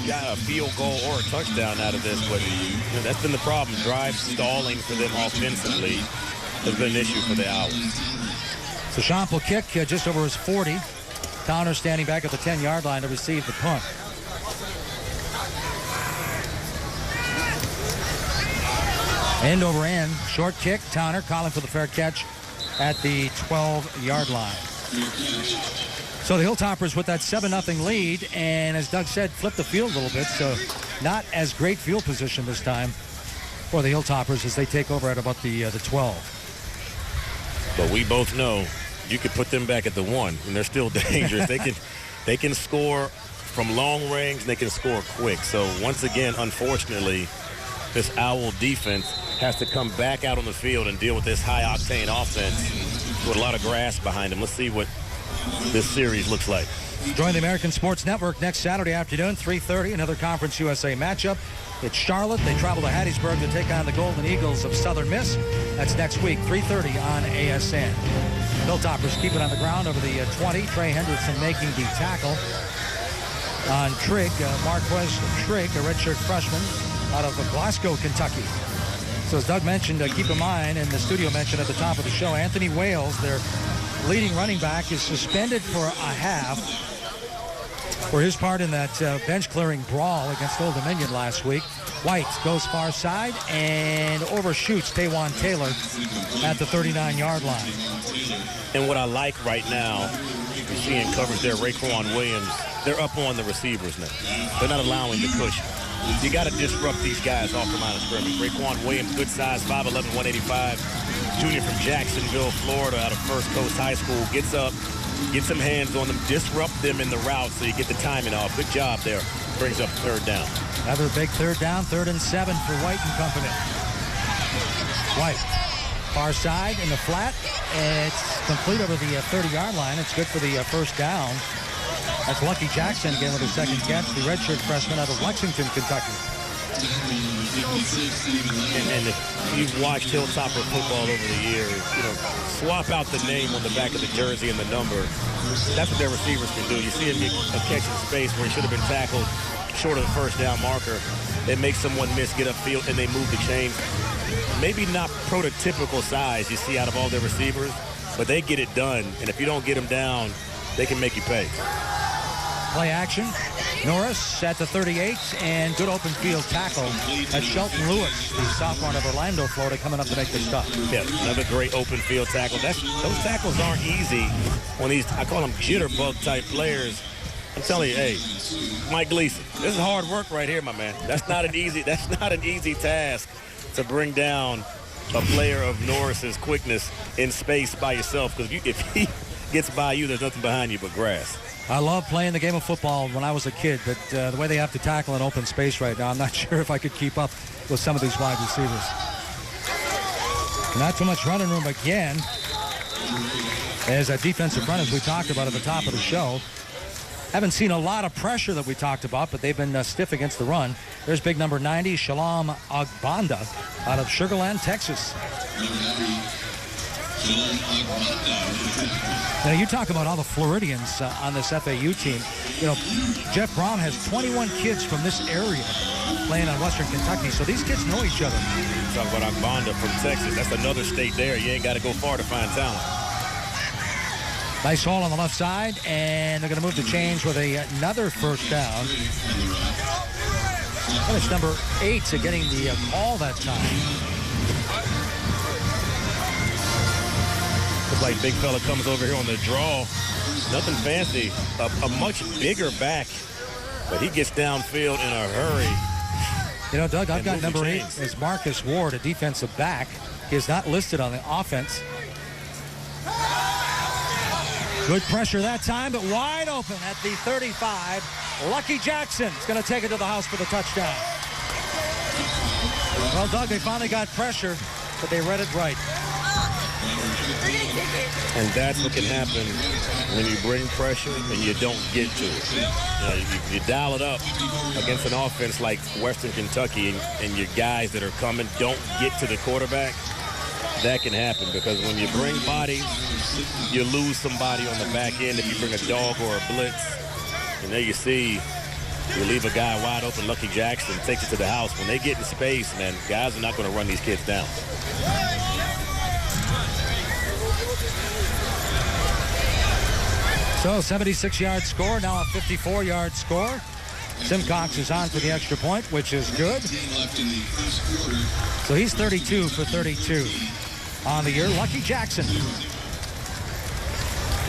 got a field goal or a touchdown out of this, but that's been the problem. Drive stalling for them offensively has been an issue for the Owls. So Champ will kick just over his 40. Towner standing back at the 10-yard line to receive the punt. End over end, short kick. Towner calling for the fair catch at the 12-yard line. So the Hilltoppers with that 7-0 lead, and as Doug said, flipped the field a little bit, so not as great field position this time for the Hilltoppers as they take over at about the 12. But we both know you could put them back at the 1, and they're still dangerous. They can score from long range, and they can score quick. So once again, unfortunately, this Owl defense has to come back out on the field and deal with this high-octane offense with a lot of grass behind them. Let's see what this series looks like. Join the American Sports Network next Saturday afternoon, 3:30, another Conference USA matchup. It's Charlotte. They travel to Hattiesburg to take on the Golden Eagles of Southern Miss. That's next week, 3:30 on ASN. Hilltoppers keep it on the ground over the 20. Trey Hendrickson making the tackle on Trigg. Marquez Trigg, a redshirt freshman out of Glasgow, Kentucky. So as Doug mentioned, keep in mind, and the studio mentioned at the top of the show, Anthony Wales, their leading running back, is suspended for a half for his part in that bench-clearing brawl against Old Dominion last week. White goes far side and overshoots Taywan Taylor at the 39-yard line. And what I like right now, you're seeing coverage there, Raekwon Williams, they're up on the receivers now. They're not allowing the cushion. You got to disrupt these guys off the line of scrimmage. Raekwon Williams, good size, 5'11", 185, junior from Jacksonville, Florida, out of First Coast High School, gets up, get some hands on them, disrupt them in the route so you get the timing off. Good job there. Brings up third down. Another big third down, 3rd and 7 for White and company. White, far side in the flat. It's complete over the 30-yard line. It's good for the first down. That's Lucky Jackson again with his second catch, the redshirt freshman out of Lexington, Kentucky. And if you've watched Hilltopper football over the years, swap out the name on the back of the jersey and the number. That's what their receivers can do. You see him get a catch in space where he should have been tackled short of the first down marker. They make someone miss, get upfield, and they move the chains. Maybe not prototypical size you see out of all their receivers, but they get it done. And if you don't get them down, they can make you pay. Play action. Norris at the 38, and good open field tackle. That's Shelton Lewis, the sophomore out of Orlando, Florida, coming up to make the stop. Yeah, another great open field tackle. Those tackles aren't easy when these, I call them jitterbug type players. I'm telling you, hey, Mike Gleason, this is hard work right here, my man. That's not an easy task to bring down a player of Norris's quickness in space by yourself, because if he gets by you, there's nothing behind you but grass. I love playing the game of football when I was a kid, but the way they have to tackle in open space right now, I'm not sure if I could keep up with some of these wide receivers. Not too much running room again, as a defensive front, as we talked about at the top of the show. Haven't seen a lot of pressure that we talked about, but they've been stiff against the run. There's big number 90, Shalom Agbanda, out of Sugar Land, Texas. Now, you talk about all the Floridians on this FAU team. Jeff Brown has 21 kids from this area playing on Western Kentucky, so these kids know each other. Talk about Agbanda from Texas. That's another state there. You ain't got to go far to find talent. Nice hole on the left side, and they're going to move the chains with another first down. And it's number 8 getting the call that time. Looks like big fella comes over here on the draw. Nothing fancy. A much bigger back, but he gets downfield in a hurry. Doug, I've got number 8 as Marcus Ward, a defensive back. He is not listed on the offense. Good pressure that time, but wide open at the 35. Lucky Jackson is going to take it to the house for the touchdown. Well, Doug, they finally got pressure, but they read it right. And that's what can happen when you bring pressure and you don't get to it. You dial it up against an offense like Western Kentucky, and your guys that are coming don't get to the quarterback. That can happen, because when you bring bodies, you lose somebody on the back end if you bring a dog or a blitz. And there you see You leave a guy wide open, Lucky Jackson takes it to the house. When they get in space, man, guys are not going to run these kids down. So 76-yard score, now a 54-yard score. Simcox is on for the extra point, which is good. So he's 32 for 32 on the year. Lucky Jackson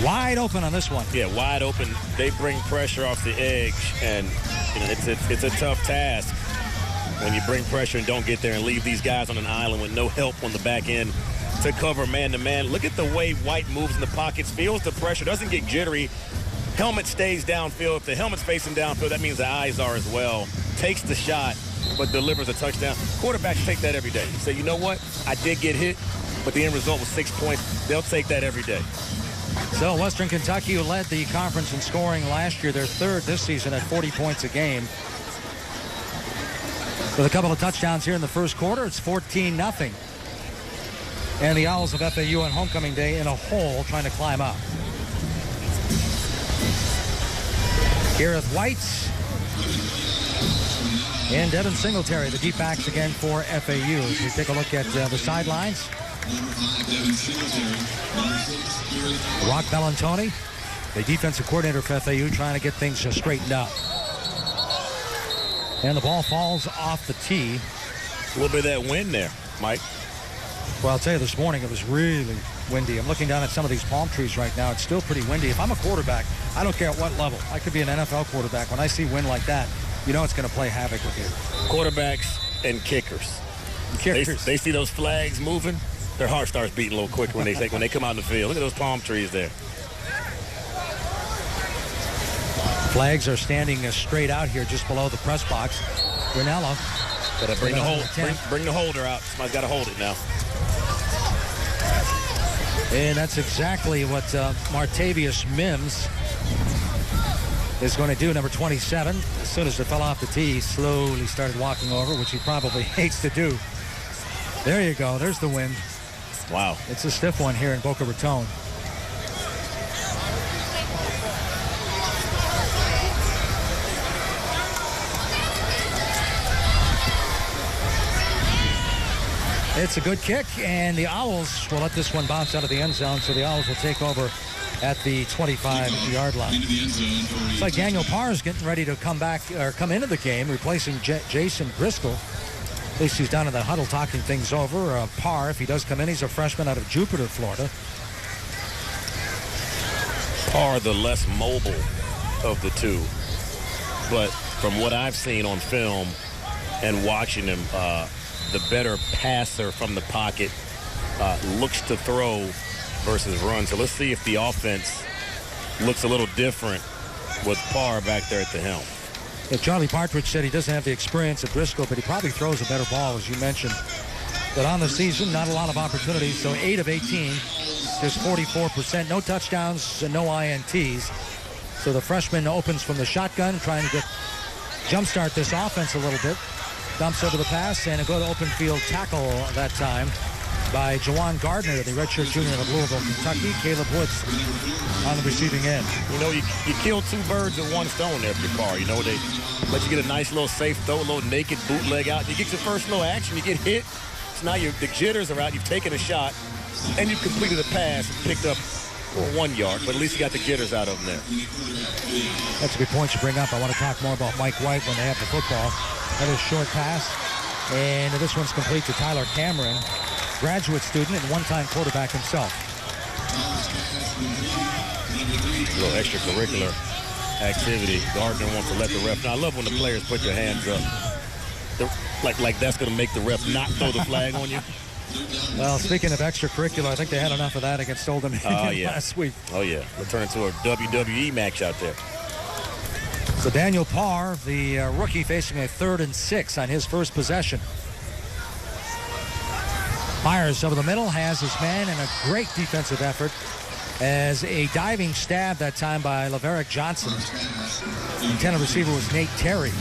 wide open on this one. Yeah, wide open. They bring pressure off the edge, and it's a tough task when you bring pressure and don't get there and leave these guys on an island with no help on the back end to cover man-to-man. Look at the way White moves in the pockets, feels the pressure, doesn't get jittery. Helmet stays downfield. If the helmet's facing downfield, that means the eyes are as well. Takes the shot, but delivers a touchdown. Quarterbacks take that every day. You say, you know what? I did get hit, but the end result was 6 points. They'll take that every day. So Western Kentucky, who led the conference in scoring last year, they're third this season at 40 points a game. With a couple of touchdowns here in the first quarter, it's 14-0. And the Owls of FAU on homecoming day in a hole trying to climb up. Gareth White and Devin Singletary, the deep backs again for FAU. As we take a look at the sidelines. Rock Bellantoni, the defensive coordinator for FAU, trying to get things straightened up. And the ball falls off the tee. A little bit of that wind there, Mike. Well, I'll tell you, this morning it was really windy. I'm looking down at some of these palm trees right now. It's still pretty windy. If I'm a quarterback, I don't care at what level. I could be an NFL quarterback. When I see wind like that, you know it's going to play havoc with you. Quarterbacks and kickers. They see those flags moving, their heart starts beating a little quicker when they come out in the field. Look at those palm trees there. Flags are standing straight out here just below the press box. Granello. Gotta bring the holder out. Somebody's got to hold it now. And that's exactly what Martavius Mims is going to do, number 27. As soon as it fell off the tee, he slowly started walking over, which he probably hates to do. There you go. There's the wind. Wow. It's a stiff one here in Boca Raton. It's a good kick, and the Owls will let this one bounce out of the end zone, so the Owls will take over at the 25-yard line. It's like Daniel Parr is getting ready to come into the game, replacing Jason Driscoll. At least he's down in the huddle talking things over. Parr, if he does come in, he's a freshman out of Jupiter, Florida. Parr, the less mobile of the two. But from what I've seen on film and watching him, the better passer from the pocket, looks to throw versus run. So let's see if the offense looks a little different with Parr back there at the helm. Yeah, Charlie Partridge said he doesn't have the experience of Driscoll, but he probably throws a better ball, as you mentioned. But on the season, not a lot of opportunities, so 8 of 18, just 44%. No touchdowns and no INTs. So the freshman opens from the shotgun, trying to jumpstart this offense a little bit. Dumps over the pass and a good open field tackle that time by Jawan Gardner, the redshirt junior of Louisville, Kentucky. Caleb Woods on the receiving end. You know, you kill two birds with one stone there for your car. You know, they let you get a nice little safe throw, a little naked bootleg out. You get your first little action, you get hit. So now the jitters are out. You've taken a shot, and you've completed a pass and picked up 1 yard, but at least you got the jitters out of them there. That's a good point you bring up. I want to talk more about Mike White when they have the football. Another short pass, and this one's complete to Tyler Cameron, graduate student and one-time quarterback himself. A little extracurricular activity. Gardner wants to let the ref know. I love when the players put their hands up. Like that's going to make the ref not throw the flag on you. Well, speaking of extracurricular, I think they had enough of that against Old Dominion last week. Oh, yeah. It'll turn into a WWE match out there. So Daniel Parr, the rookie, facing a 3rd and 6 on his first possession. Fires over the middle, has his man, and a great defensive effort as a diving stab that time by Laverick Johnson. The intended receiver was Nate Terry.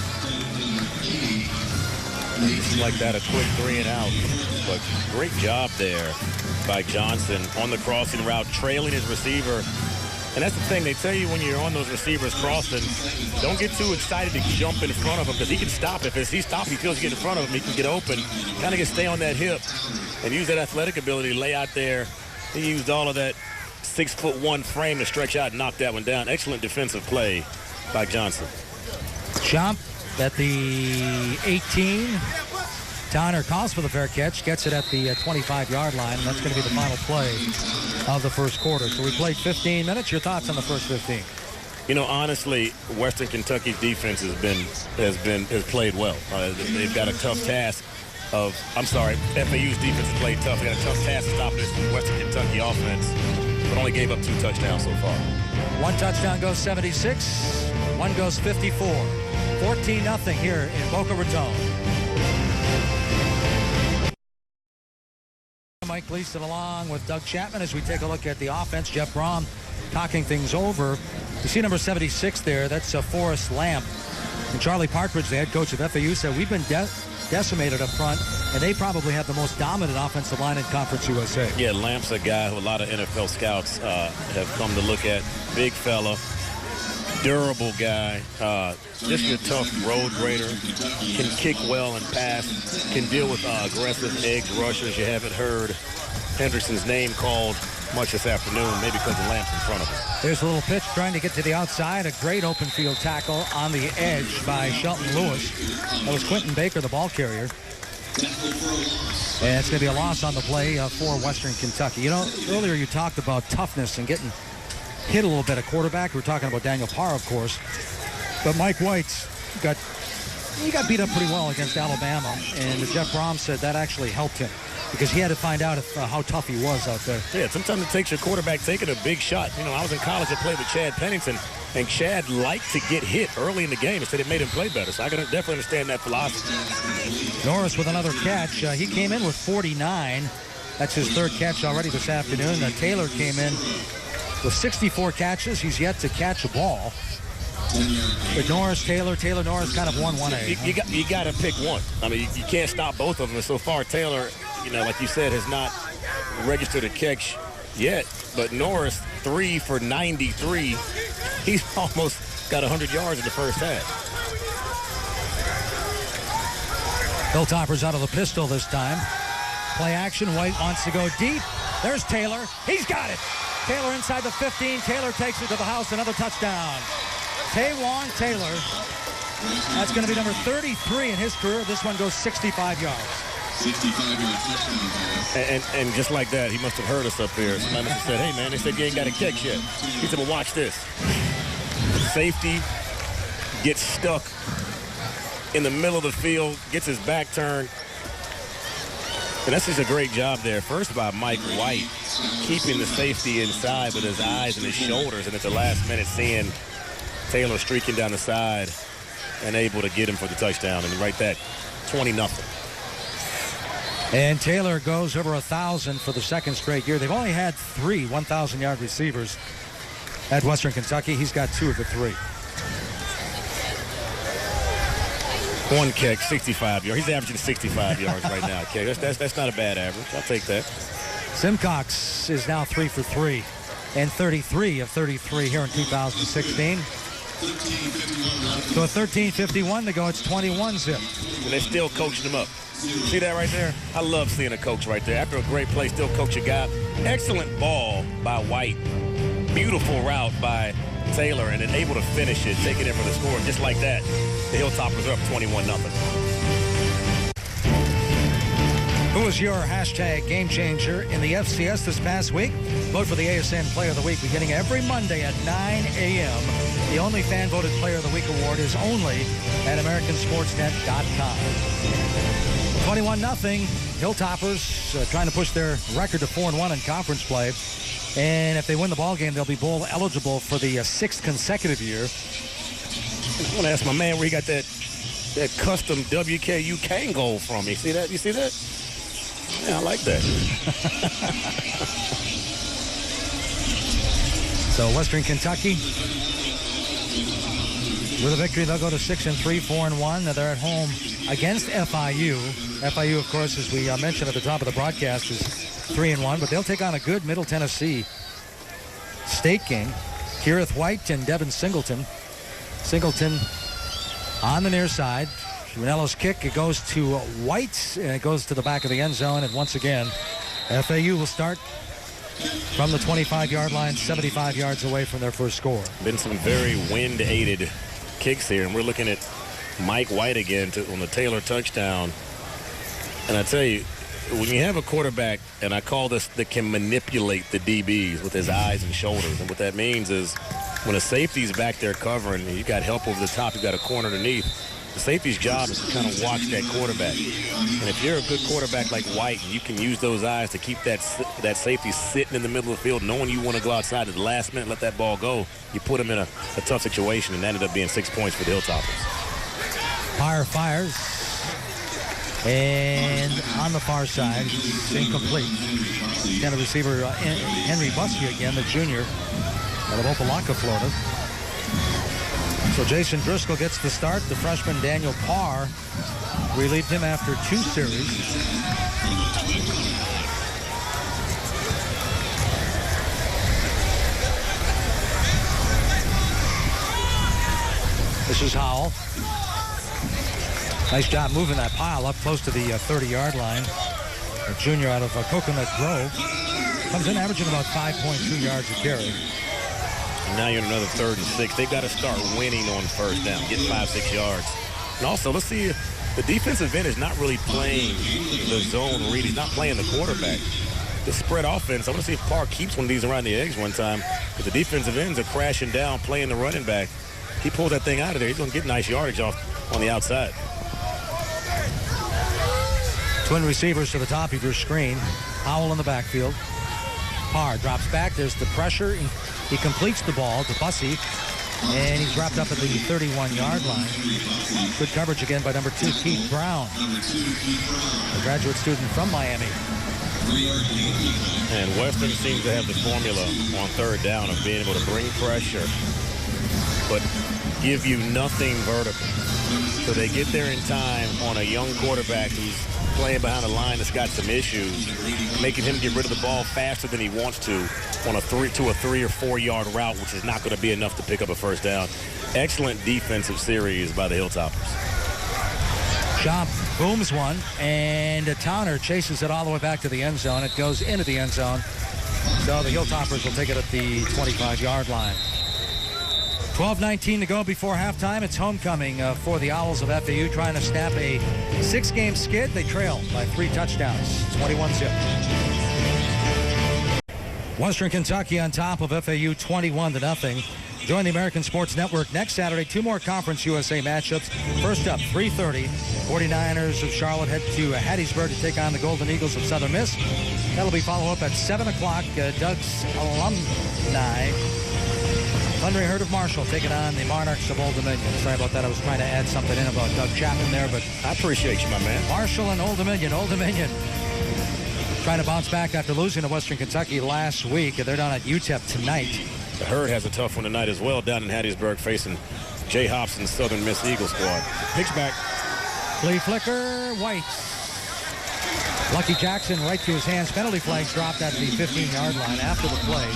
Just like that, a quick 3 and out. But great job there by Johnson on the crossing route, trailing his receiver And that's the thing. They tell you when you're on those receivers crossing, don't get too excited to jump in front of him because he can stop. If he stops, he feels you get in front of him, he can get open. Kind of stay on that hip and use that athletic ability to lay out there. He used all of that 6'1" frame to stretch out and knock that one down. Excellent defensive play by Johnson. Jump at the 18. Donner calls for the fair catch, gets it at the 25-yard line, and that's going to be the final play of the first quarter. So we played 15 minutes. Your thoughts on the first 15? You know, honestly, Western Kentucky's defense has played well. They've got a tough task FAU's defense has played tough. They got a tough task to stop this Western Kentucky offense, but only gave up 2 touchdowns so far. 1 touchdown goes 76, 1 goes 54. 14-0 here in Boca Raton. Mike Gleason along with Doug Chapman as we take a look at the offense. Jeff Brom talking things over. You see number 76 there. That's Forrest Lamp. And Charlie Partridge, the head coach of FAU, said we've been decimated up front, and they probably have the most dominant offensive line in Conference USA. Yeah, Lamp's a guy who a lot of NFL scouts have come to look at. Big fella, durable guy, just a tough road grader, can kick well and pass, can deal with aggressive edge rushers. You haven't heard Henderson's name called much this afternoon, maybe because the Lamp's in front of him. There's a little pitch trying to get to the outside. A great open field tackle on the edge by Shelton Lewis. That was Quentin Baker, the ball carrier. And it's going to be a loss on the play for Western Kentucky. You know, earlier you talked about toughness and getting hit a little bit at quarterback. We were talking about Daniel Parr, of course. But Mike White's got beat up pretty well against Alabama. And Jeff Brom said that actually helped him, because he had to find out how tough he was out there. Yeah, sometimes it takes your quarterback taking a big shot. You know, I was in college, I played with Chad Pennington, and Chad liked to get hit early in the game. He said it made him play better, so I can definitely understand that philosophy. Norris with another catch. He came in with 49. That's his third catch already this afternoon. Taylor came in with 64 catches. He's yet to catch a ball. But Taylor, Norris kind of 1-1A. You got to pick one. I mean, you can't stop both of them. And so far, Taylor, you know, like you said, has not registered a catch yet. But Norris, 3 for 93. He's almost got 100 yards in the first half. Hilltoppers out of the pistol this time. Play action. White wants to go deep. There's Taylor. He's got it. Taylor inside the 15. Taylor takes it to the house. Another touchdown. Taewon Taylor. That's going to be number 33 in his career. This one goes 65 yards. 65-yard touchdown. And just like that, he must have heard us up there. Somebody must have said, hey, man, they said you ain't got a catch yet. He said, well, watch this. Safety gets stuck in the middle of the field, gets his back turned. And that's just a great job there. First by Mike White, keeping the safety inside with his eyes and his shoulders. And at the last minute, seeing Taylor streaking down the side and able to get him for the touchdown. And right that, 20-0. And Taylor goes over 1,000 for the second straight year. They've only had 3 1,000-yard receivers at Western Kentucky. He's got 2 of the 3. One catch, 65 yards. He's averaging 65 yards right now. Okay, that's not a bad average. I'll take that. Simcox is now 3 for 3 and 33 of 33 here in 2016. So a 13:51 to go. It's 21-zip. And they're still coaching him up. See that right there? I love seeing a coach right there. After a great play, still coach a guy. Excellent ball by White. Beautiful route by Taylor, and then able to finish it, take it in for the score. Just like that, the Hilltoppers are up 21-0. Who was your hashtag game changer in the FCS this past week? Vote for the ASN Player of the Week beginning every Monday at 9 a.m. The only fan-voted Player of the Week award is only at AmericanSportsNet.com. 21-0. Hilltoppers trying to push their record to 4-1 in conference play. And if they win the ball game, they'll be bowl eligible for the 6th consecutive year. I want to ask my man where he got that custom WKU Kangol from. You see that? You see that? Yeah, I like that. So Western Kentucky, with a victory, they'll go to 6-3, 4-1. Now they're at home against FIU. FIU, of course, as we mentioned at the top of the broadcast, is 3-1, but they'll take on a good Middle Tennessee State game. Kierith White and Devin Singleton. Singleton on the near side. Ranello's kick, it goes to White, and it goes to the back of the end zone. And once again, FAU will start from the 25-yard line, 75 yards away from their first score. Been some very wind-aided kicks here, and we're looking at Mike White again on the Taylor touchdown. And I tell you, when you have a quarterback, and I call this, that can manipulate the DBs with his eyes and shoulders, and what that means is when a safety's back there covering, and you got help over the top, you got a corner underneath, the safety's job is to kind of watch that quarterback. And if you're a good quarterback like White, you can use those eyes to keep that safety sitting in the middle of the field, knowing you want to go outside at the last minute, let that ball go. You put him in a tough situation, and that ended up being 6 points for the Hilltoppers. Pyre fires. And on the far side, it's incomplete. Kind of receiver Henry Buskey again, the junior out of Opelika, Florida. So Jason Driscoll gets the start. The freshman Daniel Parr relieved him after 2 series. This is Howell. Nice job moving that pile up close to the 30-yard line. A junior out of Coconut Grove. Comes in averaging about 5.2 yards a carry. And now you're in another 3rd and 6. They've got to start winning on first down, get 5-6 yards. And also, let's see, the defensive end is not really playing the zone read. He's not playing the quarterback. The spread offense, I want to see if Park keeps one of these around the edge one time. If the defensive ends are crashing down, playing the running back, he pulls that thing out of there. He's going to get nice yardage off on the outside. Twin receivers to the top of your screen. Howell in the backfield. Parr drops back. There's the pressure. He completes the ball to Bussey, and he's wrapped up at the 31-yard line. Good coverage again by number 2, Keith Brown, a graduate student from Miami. And Western seems to have the formula on 3rd down of being able to bring pressure, but give you nothing vertical. So they get there in time on a young quarterback who's playing behind a line that's got some issues, making him get rid of the ball faster than he wants to on a 3 or 4 yard route, which is not going to be enough to pick up a first down. Excellent defensive series by the Hilltoppers. Schaub booms one, and Towner chases it all the way back to the end zone. It goes into the end zone. So the Hilltoppers will take it at the 25-yard line. 12:19 to go before halftime. It's homecoming for the Owls of FAU, trying to snap a 6-game skid. They trail by 3 touchdowns, 21-zip. Western Kentucky on top of FAU 21-0. Join the American Sports Network next Saturday. 2 more Conference USA matchups. First up, 3:30. 49ers of Charlotte head to Hattiesburg to take on the Golden Eagles of Southern Miss. That'll be follow-up at 7 o'clock. Doug's alumni, Thundering Herd of Marshall, taking on the Monarchs of Old Dominion. Sorry about that. I was trying to add something in about Doug Chapman there, but I appreciate you, my man. Marshall and Old Dominion. Old Dominion trying to bounce back after losing to Western Kentucky last week. They're down at UTEP tonight. The Herd has a tough one tonight as well down in Hattiesburg, facing Jay Hobson's Southern Miss Eagle squad. Pitch back. Flea flicker, White. Lucky Jackson right to his hands. Penalty flags dropped at the 15-yard line after the play.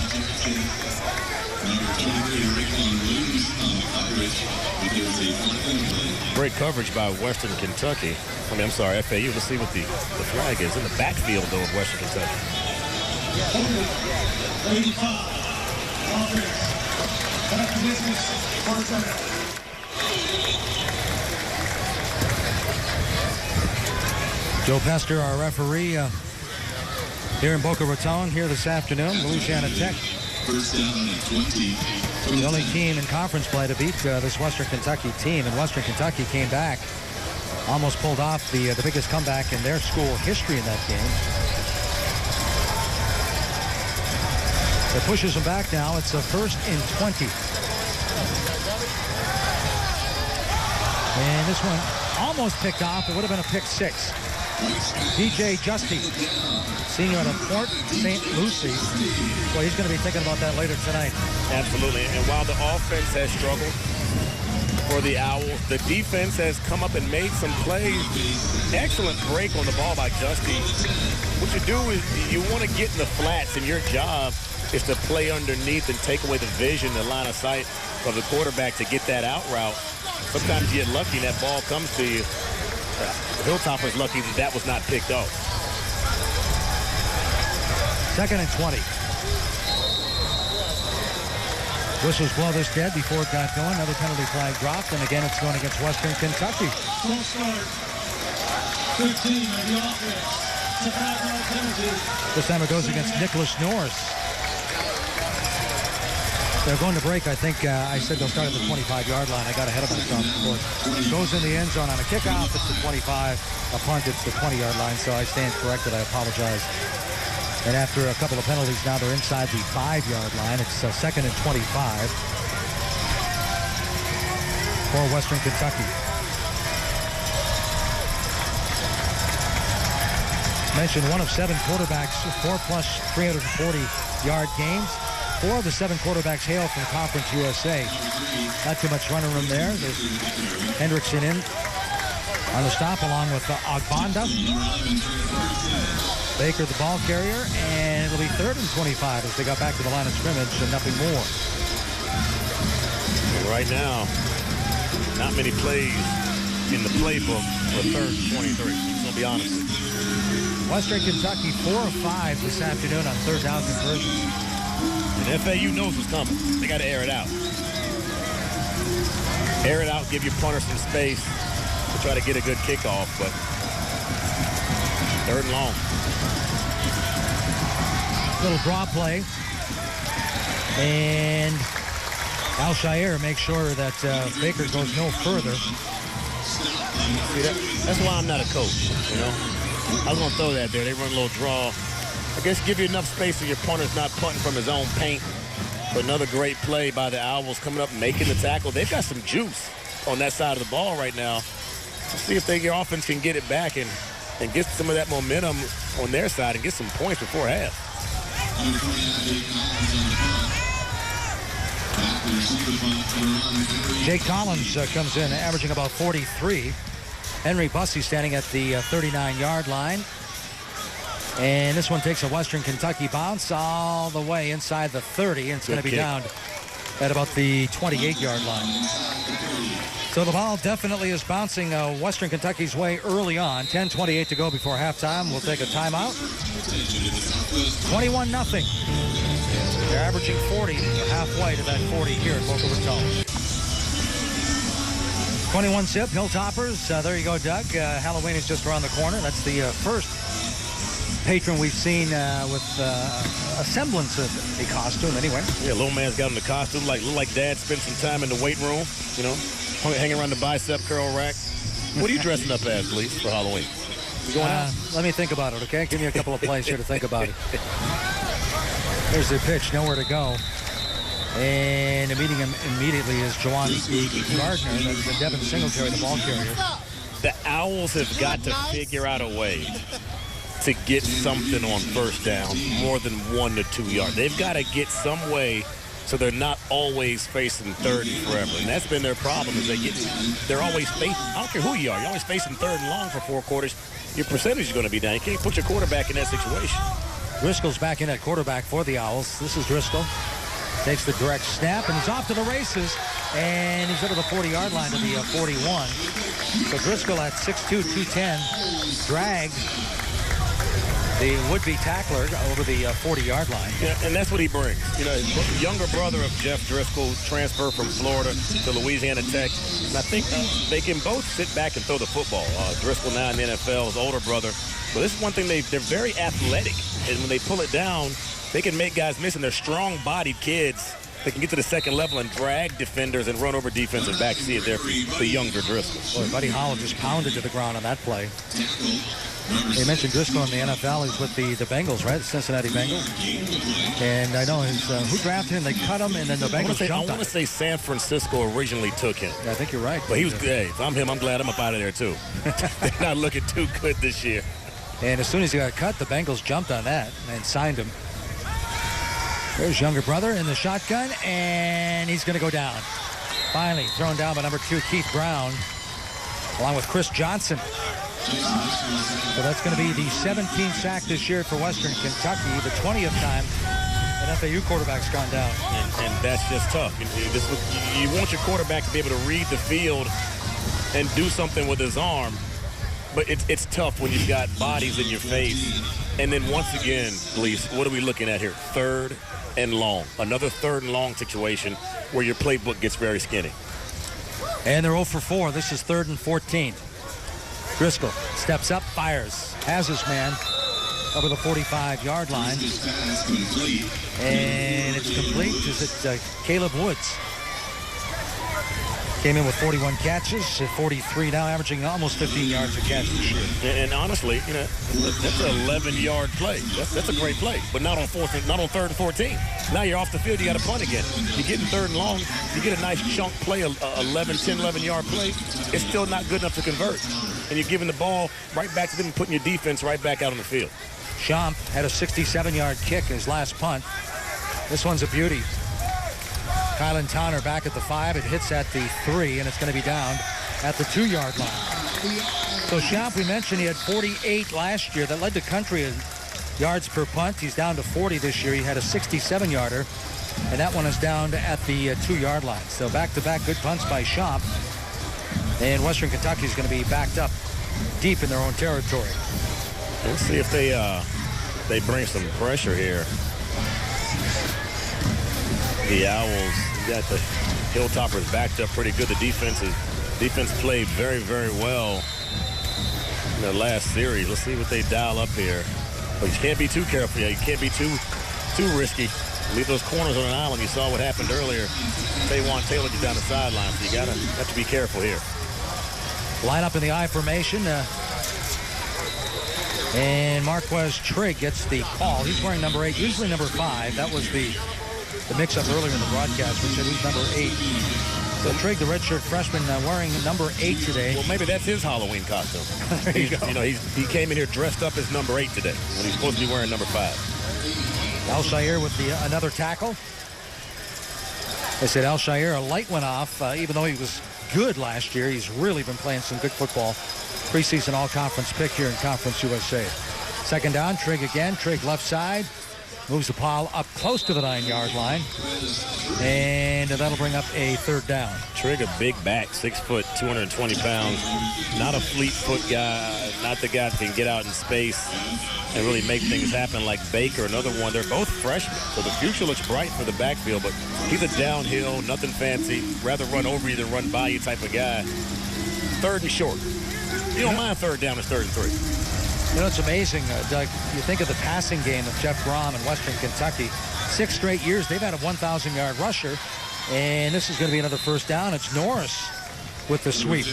Great coverage by Western Kentucky. I'm sorry, FAU. Let's see what the flag is in the backfield, though, of Western Kentucky. Joe Pester, our referee, here in Boca Raton here this afternoon. Louisiana Tech, the only team in conference play to beat this Western Kentucky team. And Western Kentucky came back, almost pulled off the biggest comeback in their school history in that game. It pushes them back now. It's a 1st and 20. And this one almost picked off. It would have been a pick 6. DJ Justy, senior out of Port St. Lucie. Well, he's going to be thinking about that later tonight. Absolutely. And while the offense has struggled for the Owls, the defense has come up and made some plays. Excellent break on the ball by Justy. What you do is you want to get in the flats, and your job is to play underneath and take away the vision, the line of sight of the quarterback to get that out route. Sometimes you get lucky and that ball comes to you. Hilltoppers lucky that was not picked off. 2nd and 20. Whistles blow this dead before it got going. Another penalty flag dropped, and again it's going against Western Kentucky. Full start. 13 on the offense. It's a 5-yard penalty. This time it goes against Nicholas Norris. They're going to break. I think I said they'll start at the 25-yard line. I got ahead of myself, of course. Goes in the end zone on a kickoff. It's the 25. A punt, it's the 20-yard line. So I stand corrected. I apologize. And after a couple of penalties, now they're inside the 5-yard line. It's 2nd and 25 for Western Kentucky. Mentioned one of 7 quarterbacks, 4+ 340-yard games. 4 of the 7 quarterbacks hail from Conference USA. Not too much running room there. There's Hendrickson in on the stop along with Ogbonda. Baker, the ball carrier, and it'll be 3rd and 25 as they got back to the line of scrimmage and nothing more. Right now, not many plays in the playbook for 3rd and 23. I'm going to be honest with you. Western Kentucky 4 of 5 this afternoon on 3rd down conversions. And FAU knows what's coming. They got to air it out. Air it out, give your punter some space to try to get a good kickoff, but 3rd and long. Little draw play. And Al-Shaair makes sure that Baker goes no further. See, that's why I'm not a coach, you know. I was going to throw that there. They run a little draw. I guess give you enough space so your punter's not punting from his own paint. But another great play by the Owls coming up, making the tackle. They've got some juice on that side of the ball right now. Let's see if your offense can get it back and get some of that momentum on their side and get some points before half. Jake Collins comes in averaging about 43. Henry Bussey standing at the 39-yard line. And this one takes a Western Kentucky bounce all the way inside the 30. And it's going to be down at about the 28-yard line. So the ball definitely is bouncing Western Kentucky's way early on. 10:28 to go before halftime. We'll take a timeout. 21-0. They're averaging 40. They're halfway to that 40 here at Boca Raton. 21-zip, Hilltoppers. There you go, Doug. Halloween is just around the corner. That's the first patron we've seen with a semblance of a costume anyway. Yeah, little man's got him the costume. Look like Dad spent some time in the weight room, you know, hanging around the bicep curl rack. What are you dressing up as, please, for Halloween? You going out? Let me think about it, okay? Give me a couple of plays here to think about it. There's the pitch, nowhere to go. And meeting him immediately is Jawan Gardner. That's Devin Singletary, the ball carrier. The Owls have got to figure out a way to get something on first down more than 1 to 2 yards. They've got to get some way so they're not always facing 3rd and forever. And that's been their problem is they're always facing, I don't care who you are, you're always facing 3rd and long for 4 quarters. Your percentage is going to be down. You can't put your quarterback in that situation. Driscoll's back in at quarterback for the Owls. This is Driscoll. Takes the direct snap, and he's off to the races. And he's over the 40-yard line to the 41. So Driscoll at 6'2", 210, dragged the would-be tackler over the 40-yard line. Yeah, and that's what he brings. You know, his younger brother of Jeff Driscoll transferred from Florida to Louisiana Tech. And I think they can both sit back and throw the football. Driscoll now in the NFL, his older brother. But this is one thing, they're very athletic. And when they pull it down, they can make guys miss, and they're strong-bodied kids. They can get to the second level and drag defenders and run over defensive backs. See it there for the younger Driscoll. Boy, Buddy Holland just pounded to the ground on that play. They mentioned Driscoll in the NFL. He's with the Bengals, right? The Cincinnati Bengals. And I know who drafted him. They cut him, and then the Bengals jumped on him. I want to say San Francisco originally took him. Yeah, I think you're right. But he was good. Hey, if I'm him, I'm glad I'm up out of there, too. They're not looking too good this year. And as soon as he got cut, the Bengals jumped on that and signed him. There's younger brother in the shotgun, and he's going to go down. Finally thrown down by number 2, Keith Brown, along with Chris Johnson. So that's going to be the 17th sack this year for Western Kentucky, the 20th time in FAU quarterback's gone down. And that's just tough. You want your quarterback to be able to read the field and do something with his arm, but it's tough when you've got bodies in your face. And then once again, Blease, what are we looking at here? 3rd and long. Another 3rd and long situation where your playbook gets very skinny. And they're 0 for 4. This is 3rd and 14. Driscoll steps up, fires, has his man over the 45-yard line. And it's complete. Is it Caleb Woods? Came in with 41 catches, 43 now, averaging almost 15 yards a catch this year. And honestly, that's an 11-yard play. That's a great play, but not on 3rd and 14. Now you're off the field, you got to punt again. You get in 3rd and long, you get a nice chunk play, 11-yard play. It's still not good enough to convert. And you're giving the ball right back to them and putting your defense right back out on the field. Schomp had a 67-yard kick his last punt. This one's a beauty. Kylan Towner back at the 5. It hits at the 3, and it's going to be down at the 2-yard line. So Schomp, we mentioned he had 48 last year. That led the country in yards per punt. He's down to 40 this year. He had a 67-yarder, and that one is down at the 2-yard line. So back-to-back good punts by Schomp. And Western Kentucky is going to be backed up deep in their own territory. Let's see if they bring some pressure here. The Owls got the Hilltoppers backed up pretty good. The defense played very, very well in the last series. Let's see what they dial up here. But you can't be too careful. You can't be too risky. Leave those corners on an island. You saw what happened earlier. Taywon Taylor gets down the sideline, so you have to be careful here. Line up in the I formation. And Marquez Trigg gets the call. He's wearing number 8, usually number 5. That was the mix-up earlier in the broadcast. We said he's number 8. So Trigg, the redshirt freshman, wearing number 8 today. Well, maybe that's his Halloween costume. There you go. He came in here dressed up as number 8 today when he's supposed to be wearing number 5. Al-Shaair with another tackle. They said Al-Shaair, a light went off, even though he was good last year. He's really been playing some good football. Preseason all-conference pick here in Conference USA. Second down, Trigg again. Trigg left side. Moves the ball up close to the 9-yard line. And that'll bring up a 3rd down. Trigg, a big back, 6 foot, 220 pounds. Not a fleet foot guy, not the guy that can get out in space and really make things happen like Baker, another one. They're both freshmen, so the future looks bright for the backfield, but he's a downhill, nothing fancy, rather run over you than run by you type of guy. 3rd and short. You don't mind 3rd down, it's 3rd and 3. It's amazing, Doug. You think of the passing game of Jeff Brom in Western Kentucky. 6 straight years, they've had a 1,000-yard rusher, and this is going to be another 1st down. It's Norris with the sweep.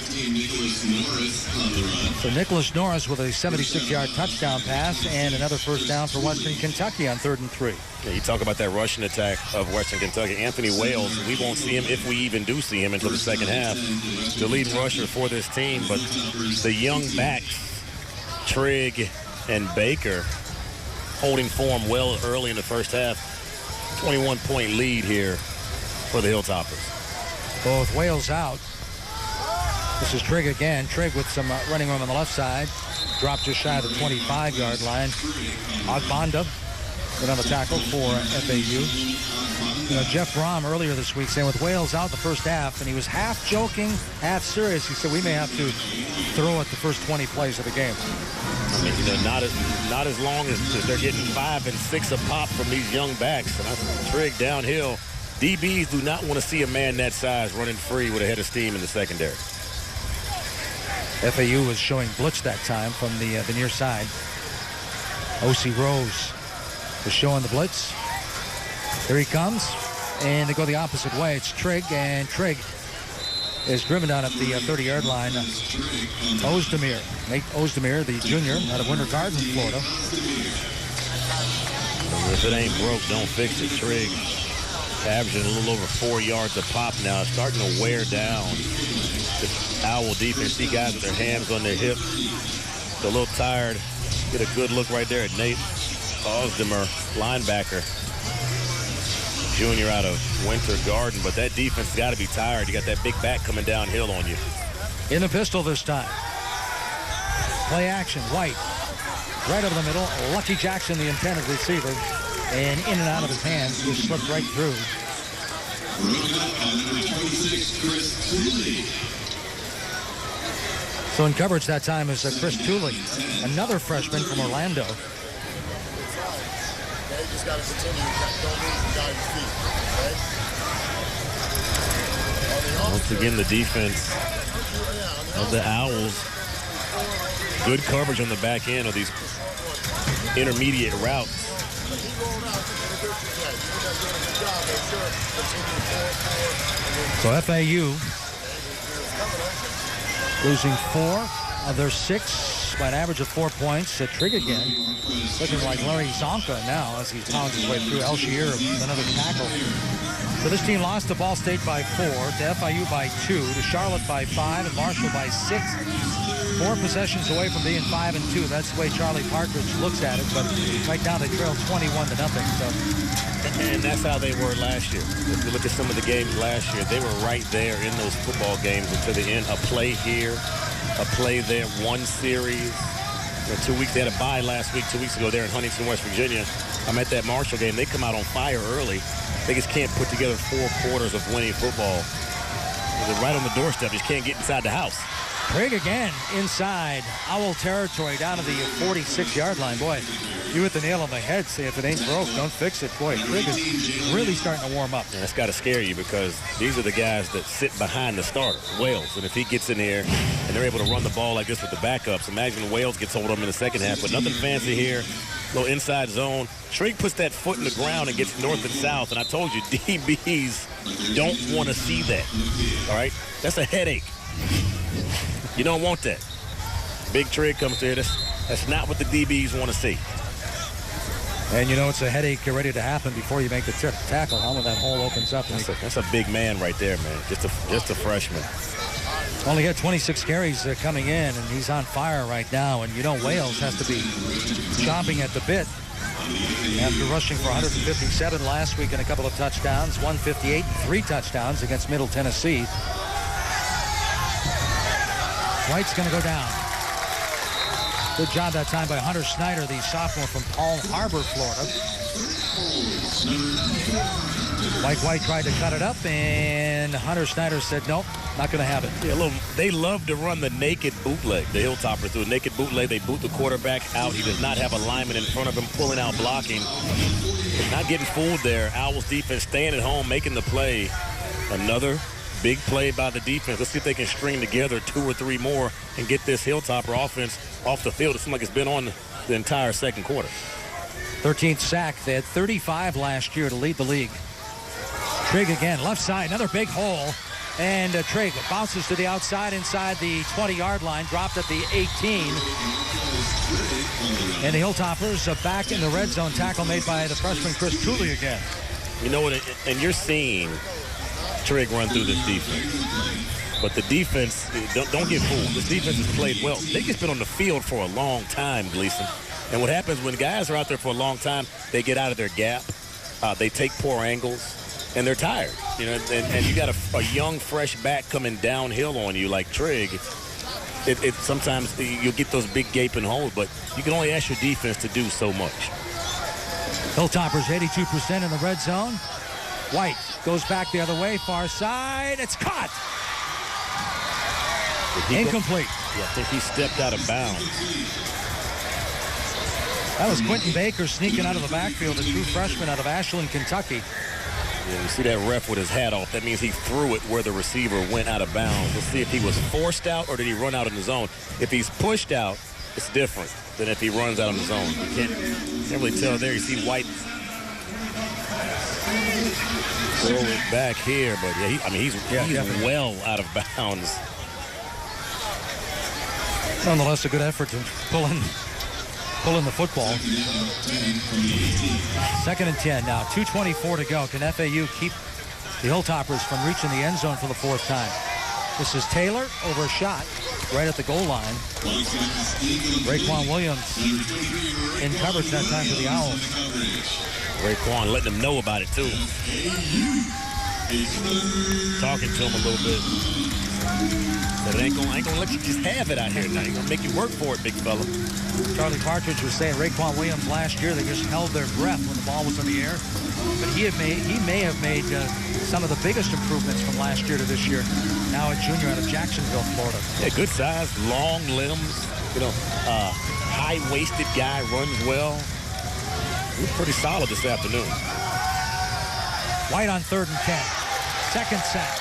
So Nicholas Norris with a 76-yard touchdown pass and another 1st down for Western Kentucky on 3rd and 3. Yeah, you talk about that rushing attack of Western Kentucky. Anthony Wales, we won't see him, if we even do see him, until the second half. The lead rusher for this team, but the young backs, Trigg and Baker, holding form well early in the first half. 21-point lead here for the Hilltoppers. Both Wales out. This is Trigg again. Trigg with some running room on the left side. Dropped just shy of the 25-yard line. Agbonda in on the tackle for FAU. Jeff Brom earlier this week saying with Wales out the first half, and he was half joking, half serious. He said we may have to throw it the first 20 plays of the game. I mean, not as long as they're getting 5 and 6 a pop from these young backs. And Trigg downhill. DBs do not want to see a man that size running free with a head of steam in the secondary. FAU was showing blitz that time from the near side. O.C. Rose was showing the blitz. Here he comes, and they go the opposite way. It's Trigg, and Trigg is driven down at the 30-yard line. Ozdemir, Nate Ozdemir, the junior out of Winter Garden, Florida. If it ain't broke, don't fix it. Trigg averaging a little over 4 yards a pop now, starting to wear down the Owl defense. See guys with their hands on their hips. They're a little tired. Get a good look right there at Nate Ozdemir, linebacker. Junior out of Winter Garden, but that defense has got to be tired. You got that big back coming downhill on you. In the pistol this time. Play action, White. Right over the middle. Lucky Jackson, the intended receiver. And in and out of his hands, just slipped right through. So in coverage that time is Chris Tooley, another freshman from Orlando. Just got to continue. Don't lose the guy feet. Once again, the defense of the Owls. Good coverage on the back end of these intermediate routes. So FAU losing 4 of their 6 by an average of 4 points. Trigg again, looking like Larry Zonka now as he pounds his way through. Elshier with another tackle. So this team lost to Ball State by 4, to FIU by 2, to Charlotte by 5, and Marshall by 6. 4 possessions away from being 5-2. That's the way Charlie Partridge looks at it, but right now they trail 21-0. So. And that's how they were last year. If you look at some of the games last year, they were right there in those football games until the end. A play here, a play there, one series. 2 weeks, they had a bye last week, 2 weeks ago there in Huntington, West Virginia. I'm at that Marshall game. They come out on fire early. They just can't put together 4 quarters of winning football. They're right on the doorstep. Just can't get inside the house. Trigg again inside Owl territory down to the 46-yard line. Boy, you hit the nail on the head. Say if it ain't broke, don't fix it. Boy, Trigg is really starting to warm up. And that's got to scare you because these are the guys that sit behind the starter, Wales. And if he gets in here and they're able to run the ball like this with the backups, imagine Wales gets hold of him in the second half. But nothing fancy here. Little inside zone. Trigg puts that foot in the ground and gets north and south. And I told you, DBs don't want to see that. All right? That's a headache. You don't want that. Big Trigg comes to it. That's not what the DBs want to see. And you know it's a headache ready to happen before you make the tackle. How when that hole opens up. That's a big man right there, man. Just a freshman. Only had 26 carries coming in, and he's on fire right now. And you know Wales has to be chomping at the bit after rushing for 157 last week and a couple of touchdowns, 158 and 3 touchdowns against Middle Tennessee. White's going to go down. Good job that time by Hunter Snyder, the sophomore from Palm Harbor, Florida. Mike White tried to cut it up, and Hunter Snyder said, nope, not going to have it. Yeah, they love to run the naked bootleg. The Hilltoppers do a naked bootleg. They boot the quarterback out. He does not have a lineman in front of him pulling out blocking. Not getting fooled there. Owls defense staying at home, making the play. Another big play by the defense. Let's see if they can string together 2 or 3 more and get this Hilltopper offense off the field. It seems like it's been on the entire second quarter. 13th sack. They had 35 last year to lead the league. Trigg again, left side, another big hole. And Trigg bounces to the outside inside the 20-yard line, dropped at the 18. And the Hilltoppers back in the red zone. Tackle made by the freshman Chris Tooley again. You know what, and you're seeing Trigg run through this defense. But the defense, don't get fooled. This defense has played well. They've just been on the field for a long time, Gleason. And what happens when guys are out there for a long time, they get out of their gap. They take poor angles, and they're tired. You know, and you got a young, fresh back coming downhill on you like Trigg. It sometimes you'll get those big gaping holes, but you can only ask your defense to do so much. Hilltoppers 82% in the red zone. White goes back the other way, far side. It's caught. Incomplete. Yeah, I think he stepped out of bounds. That was Quentin Baker sneaking out of the backfield, a true freshman out of Ashland, Kentucky. Yeah, you see that ref with his hat off. That means he threw it where the receiver went out of bounds. Let's see if he was forced out or did he run out in the zone. If he's pushed out, it's different than if he runs out in the zone. You can't really tell there. You see White throw it back here, but yeah, he's well out of bounds. Nonetheless, a good effort to pull in the football. 2nd and 10 now, 2:24 to go. Can FAU keep the Hilltoppers from reaching the end zone for the 4th time? This is Taylor over a shot right at the goal line. Raekwon Williams in coverage that time for the Owls. Raekwon letting them know about it too. Talking to him a little bit. But it ain't gonna let you just have it out here now. It's gonna make you work for it, big fella. Charlie Partridge was saying Raekwon Williams last year, they just held their breath when the ball was in the air. But he may have made some of the biggest improvements from last year to this year. Now a junior out of Jacksonville, Florida. Yeah, good size, long limbs, high-waisted guy, runs well. He's pretty solid this afternoon. White on 3rd and 10. Second sack.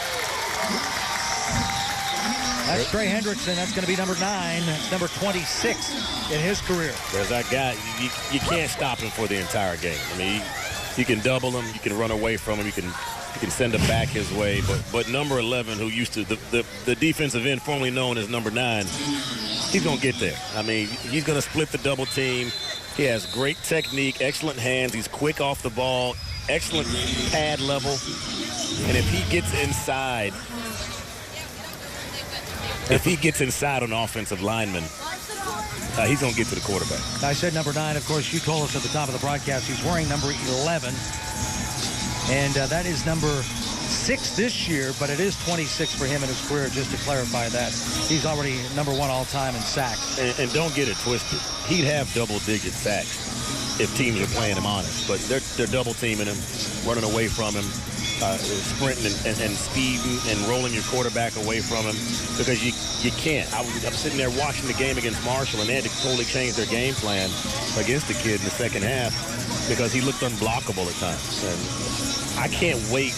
That's Trey Hendrickson. That's going to be number 9. That's number 26 in his career. There's that guy. You can't stop him for the entire game. I mean, you can double him. You can run away from him. You can send him back his way. But number 11, who used to the defensive end formerly known as number 9, he's going to get there. I mean, he's going to split the double team. He has great technique, excellent hands. He's quick off the ball, excellent pad level. And if he gets inside, on the offensive lineman, he's going to get to the quarterback. I said number 9. Of course, you told us at the top of the broadcast he's wearing number 11. And that is number 6 this year, but it is 26 for him in his career, just to clarify that. He's already number 1 all-time in sacks. And don't get it twisted. He'd have double-digit sacks if teams are playing him honest. But they're double-teaming him, running away from him, sprinting and speeding and rolling your quarterback away from him because you can't. I'm sitting there watching the game against Marshall, and they had to totally change their game plan against the kid in the second half because he looked unblockable at times. And I can't wait.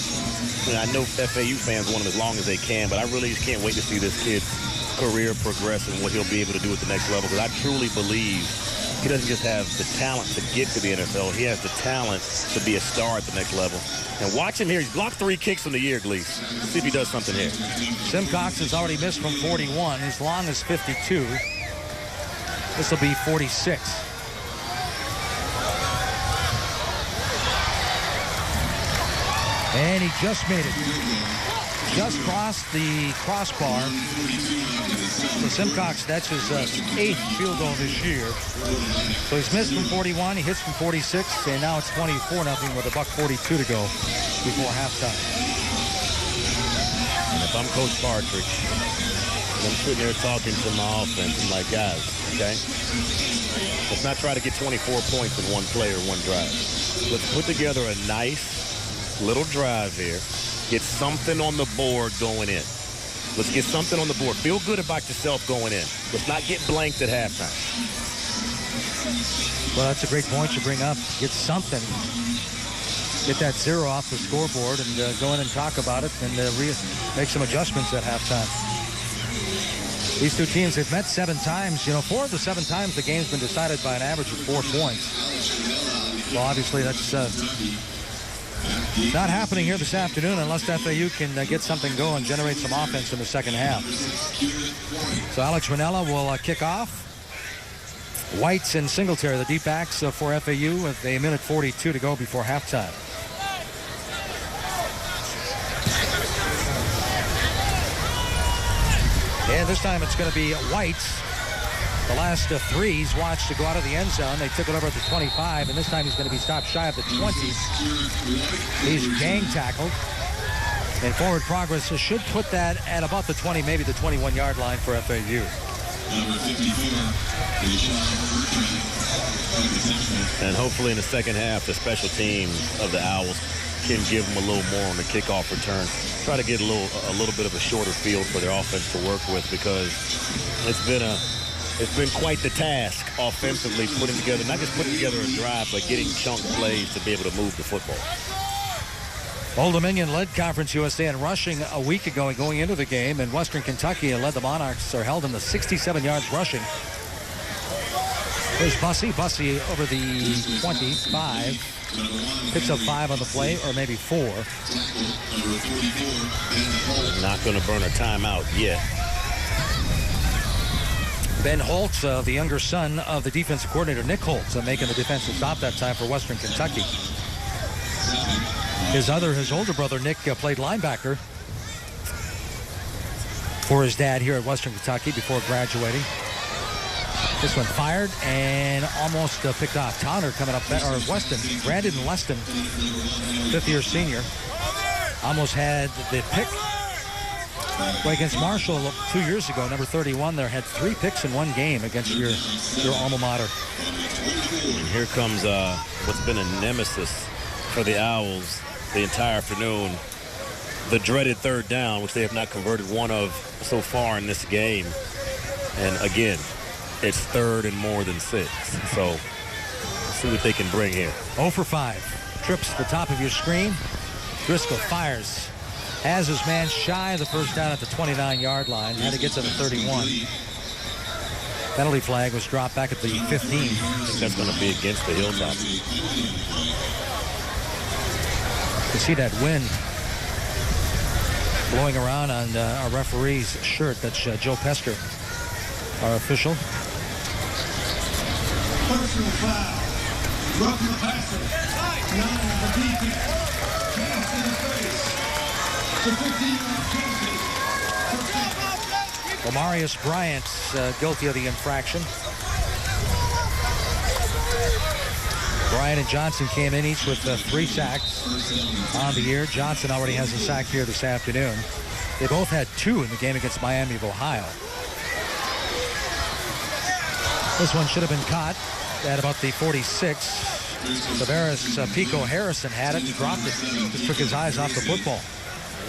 I know FAU fans want him as long as they can, but I really just can't wait to see this kid's career progress and what he'll be able to do at the next level, because I truly believe he doesn't just have the talent to get to the NFL. He has the talent to be a star at the next level. And watch him here. He's blocked 3 kicks in the year, Gleese. See if he does something here. Simcox has already missed from 41. His long is 52. This will be 46. And he just made it. Just crossed the crossbar. So Simcox, that's his 8th field goal this year. So he's missed from 41, he hits from 46, and now it's 24-0 with $1:42 to go before halftime. And if I'm Coach Partridge, and I'm sitting there talking to my offense, I'm like, guys, okay? Let's not try to get 24 points in one play or one drive. Let's put together a nice little drive here. Get something on the board going in. Let's get something on the board. Feel good about yourself going in. Let's not get blanked at halftime. Well, that's a great point you bring up. Get something. Get that 0 off the scoreboard and go in and talk about it and make some adjustments at halftime. These two teams have met 7 times. 4 of the 7 times the game's been decided by an average of 4 points. Well, obviously that's not happening here this afternoon unless FAU can get something going, generate some offense in the second half. So Alex Ranella will kick off. Whites and Singletary, the deep backs for FAU, with a minute 42 to go before halftime. And this time it's going to be Whites. The last 3 he's watched to go out of the end zone. They took it over at the 25, and this time he's going to be stopped shy of the 20. He's gang tackled. And forward progress should put that at about the 20, maybe the 21-yard line for FAU. And hopefully in the second half, the special teams of the Owls can give them a little more on the kickoff return. Try to get a little bit of a shorter field for their offense to work with, because it's been quite the task offensively, putting together, not just putting together a drive, but getting chunk plays to be able to move the football. Old Dominion led Conference USA in rushing a week ago and going into the game, and Western Kentucky led the Monarchs, or held them to 67 yards rushing. There's Bussey over the 25. Picks up 5 on the play, or maybe 4. Not going to burn a timeout yet. Ben Holtz, the younger son of the defensive coordinator, Nick Holtz, making the defensive stop that time for Western Kentucky. His older brother, Nick, played linebacker for his dad here at Western Kentucky before graduating. This one fired and almost picked off. Towner coming up, or Weston, Brandon Leston, 5th-year senior, almost had the pick. Well, against Marshall 2 years ago, number 31 there had 3 picks in one game against your alma mater. And here comes what's been a nemesis for the Owls the entire afternoon, the dreaded third down, which they have not converted one of so far in this game. And again, it's third and more than 6. So let's see what they can bring here. 0 for 5. Trips the top of your screen. Driscoll fires. Has his man shy of the first down at the 29-yard line. Had to get to the 31. Penalty flag was dropped back at the 15. I think that's going to be against the Hilltoppers. You can see that wind blowing around on our referee's shirt. That's Joe Pester, our official. Personal foul. Roughing the passer. 9 for defense. Pass in the face. The 15-yard penalty. Omarius Bryant guilty of the infraction. Bryant and Johnson came in each with 3 sacks on the year. Johnson already has a sack here this afternoon. They both had 2 in the game against Miami of Ohio. This one should have been caught at about the 46. Tavares Pico Harrison had it and dropped it. Just took his eyes off the football.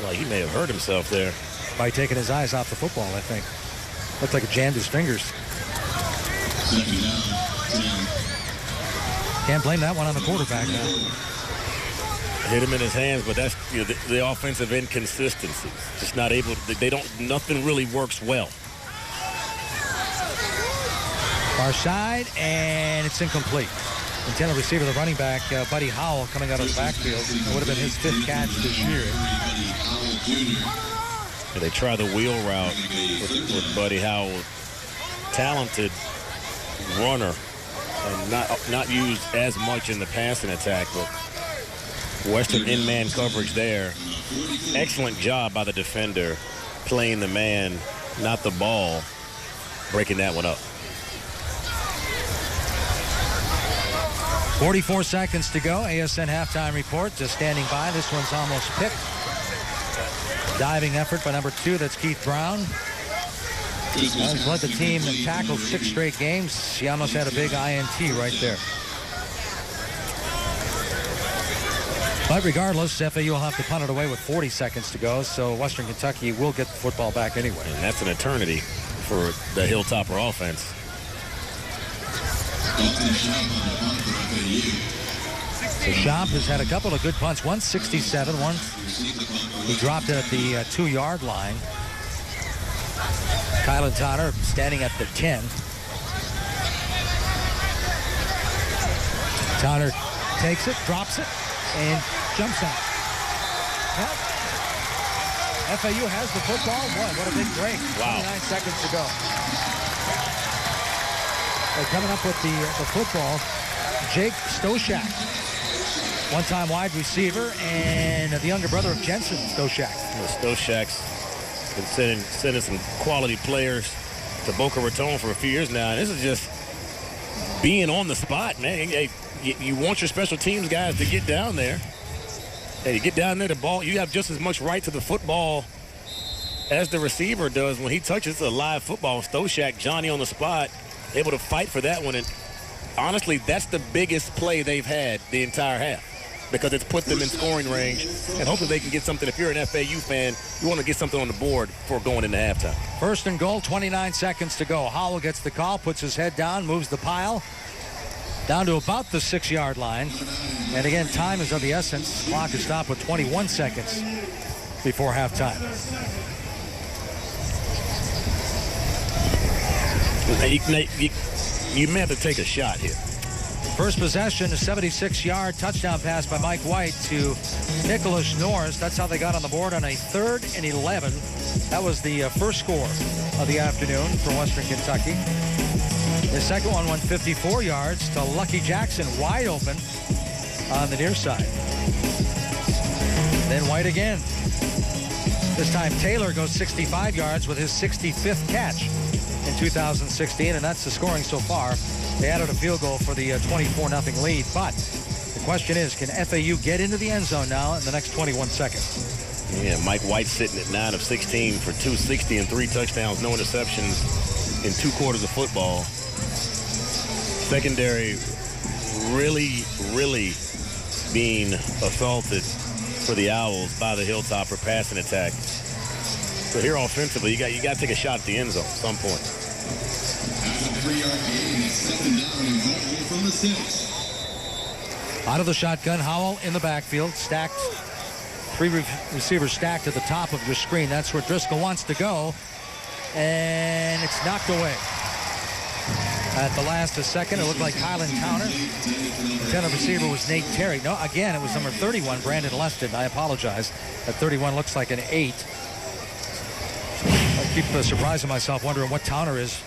Well, he may have hurt himself there. By taking his eyes off the football, I think. Looked like it jammed his fingers. Second down, 10. Can't blame that one on the quarterback now. Hit him in his hands, but that's the offensive inconsistency. Just not able to, nothing really works well. Far side, and it's incomplete. Intended receiver, the running back, Buddy Howell, coming out of the backfield. It would have been his 5th catch this year. They try the wheel route with Buddy Howell. Talented runner, and not used as much in the passing attack, but Western in-man coverage there. Excellent job by the defender, playing the man, not the ball, breaking that one up. 44 seconds to go. ASN halftime report just standing by. This one's almost picked. Diving effort by number 2. That's Keith Brown. He's led the team and tackled 6 straight games. He almost had a big INT right there. But regardless, FAU will have to punt it away with 40 seconds to go, so Western Kentucky will get the football back anyway. And that's an eternity for the Hilltopper offense. So Shop has had a couple of good punts. 167, one he dropped it at the 2-yard line. Kylan Tonner standing at the 10. Tonner takes it, drops it, and jumps out. Well, FAU has the football. Boy, what a big break. Wow. 29 seconds to go. They're coming up with the football. Jake Stoshak, one-time wide receiver, and the younger brother of Jensen Stoshak. Stoshak's been sending some quality players to Boca Raton for a few years now. And this is just being on the spot, man. Hey, you want your special teams guys to get down there. Hey, you get down there, the ball, you have just as much right to the football as the receiver does when he touches a live football. Stoshak, Johnny on the spot, able to fight for that one. And honestly, that's the biggest play they've had the entire half, because it's put them in scoring range, and hopefully they can get something. If you're an FAU fan, you want to get something on the board before going into halftime. First and goal, 29 seconds to go. Howell gets the call, puts his head down, moves the pile down to about the 6-yard line. And again, time is of the essence. Clock is stopped with 21 seconds before halftime. You may have to take a shot here. First possession, a 76-yard touchdown pass by Mike White to Nicholas Norris. That's how they got on the board on a 3rd and 11. That was the first score of the afternoon for Western Kentucky. The second one went 54 yards to Lucky Jackson, wide open on the near side. Then White again. This time Taylor goes 65 yards with his 65th catch in 2016, and that's the scoring so far. They added a field goal for the 24-0 lead, but the question is, can FAU get into the end zone now in the next 21 seconds? Yeah, Mike White sitting at 9 of 16 for 260 and 3 touchdowns, no interceptions in 2 quarters of football. Secondary really being assaulted for the Owls by the Hilltopper passing attack. So here offensively, you got to take a shot at the end zone at some point. After the 3-yard gain, it's 2nd down and goal from the 6. Out of the shotgun, Howell in the backfield, stacked. 3 receivers stacked at the top of your screen. That's where Driscoll wants to go. And it's knocked away. At the last second, it looked like Highland Towner. The 10th receiver was Nate Terry. No, again, it was number 31, Brandon Leston. I apologize. That 31 looks like an 8. I keep surprising myself, wondering what Towner is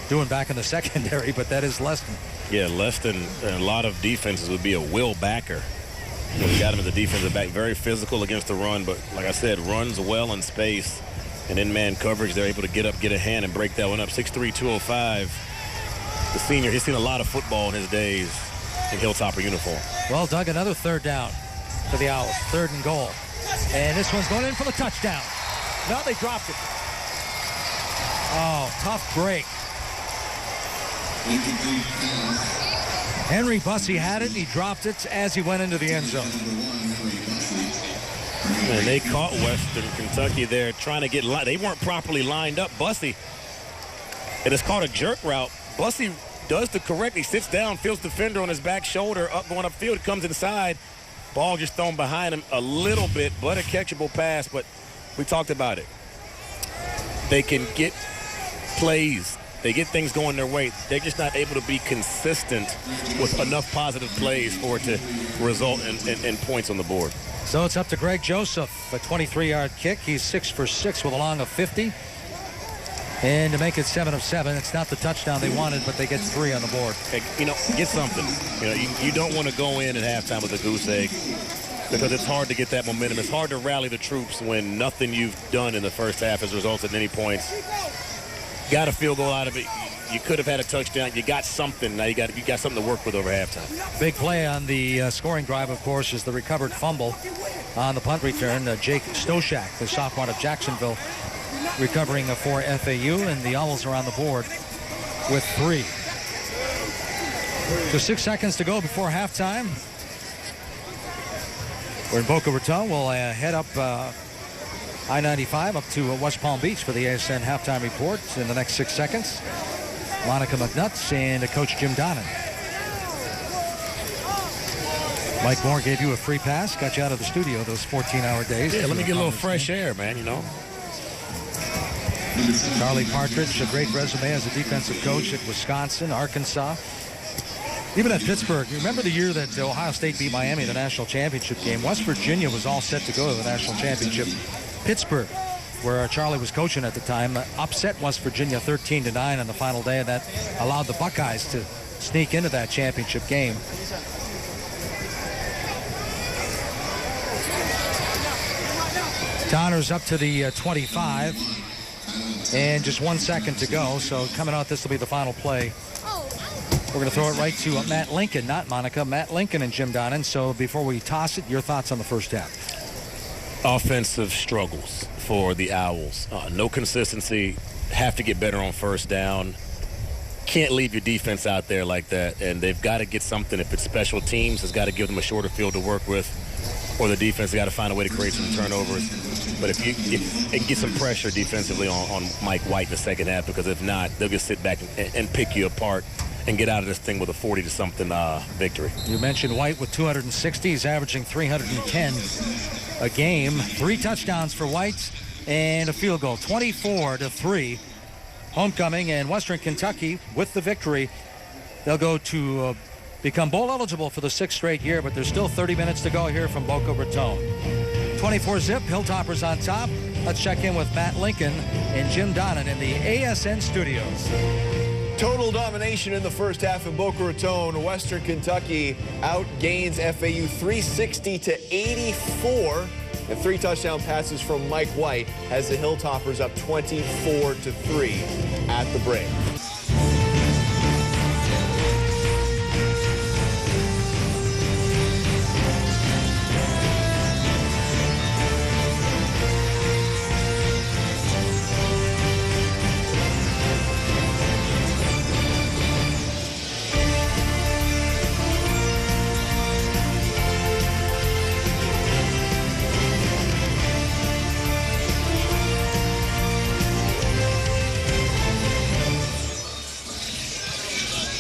doing back in the secondary, but that is Leston. Yeah, Leston, a lot of defenses would be a will backer. We got him as a defensive back, very physical against the run, but like I said, runs well in space. And in man coverage, they're able to get up, get a hand, and break that one up. 6'3", 205. The senior, he's seen a lot of football in his days in Hilltopper uniform. Well, Doug, another 3rd down for the Owls. 3rd and goal. And this one's going in for the touchdown. No, they dropped it. Oh, tough break. Henry Bussey had it, and he dropped it as he went into the end zone. And they caught Western Kentucky there trying to get they weren't properly lined up. Bussey, it is called a jerk route. Bussey does the correct. He sits down, feels the defender on his back shoulder, going upfield, comes inside. Ball just thrown behind him a little bit, but a catchable pass. But we talked about it. They can get plays. They get things going their way. They're just not able to be consistent with enough positive plays for it to result in points on the board. So it's up to Greg Joseph, a 23-yard kick. He's 6 for 6 with a long of 50. And to make it 7 of 7, it's not the touchdown they wanted, but they get 3 on the board. Hey, get something. You don't want to go in at halftime with a goose egg because it's hard to get that momentum. It's hard to rally the troops when nothing you've done in the first half has resulted in any points. Got a field goal out of it. You could have had a touchdown. You got something. Now you got something to work with over halftime. Big play on the scoring drive, of course, is the recovered fumble on the punt return. Jake Stoshak, the sophomore out of Jacksonville, recovering for FAU, and the Owls are on the board with 3. So 6 seconds to go before halftime. We're in Boca Raton. We'll head up I-95 up to West Palm Beach for the ASN halftime report in the next 6 seconds. Monica McNutt and Coach Jim Donnan. Mike Moore gave you a free pass, got you out of the studio those 14-hour days. Yeah, let me get a little fresh air, man, Charlie Partridge, a great resume as a defensive coach at Wisconsin, Arkansas. Even at Pittsburgh, you remember the year that Ohio State beat Miami in the national championship game? West Virginia was all set to go to the national championship. Pittsburgh, where Charlie was coaching at the time, upset West Virginia 13-9 on the final day, and that allowed the Buckeyes to sneak into that championship game. Donner's up to the 25, and just 1 second to go, so coming out, this will be the final play. We're going to throw it right to Matt Lincoln, not Monica. Matt Lincoln and Jim Donnan. So before we toss it, your thoughts on the first half? Offensive struggles for the Owls. No consistency. Have to get better on first down. Can't leave your defense out there like that. And they've got to get something. If it's special teams, it's got to give them a shorter field to work with. Or the defense has got to find a way to create some turnovers. But if you get some pressure defensively on Mike White in the second half, because if not, they'll just sit back and pick you apart and get out of this thing with a 40-something victory. You mentioned White with 260. He's averaging 310 a game. 3 touchdowns for White and a field goal. 24-3. Homecoming, and Western Kentucky with the victory. They'll go to become bowl eligible for the 6th straight year, but there's still 30 minutes to go here from Boca Raton. 24-zip, Hilltoppers on top. Let's check in with Matt Lincoln and Jim Donnan in the ASN studios. Total domination in the first half in Boca Raton. Western Kentucky outgains FAU 360-84. And 3 touchdown passes from Mike White has the Hilltoppers up 24-3 at the break.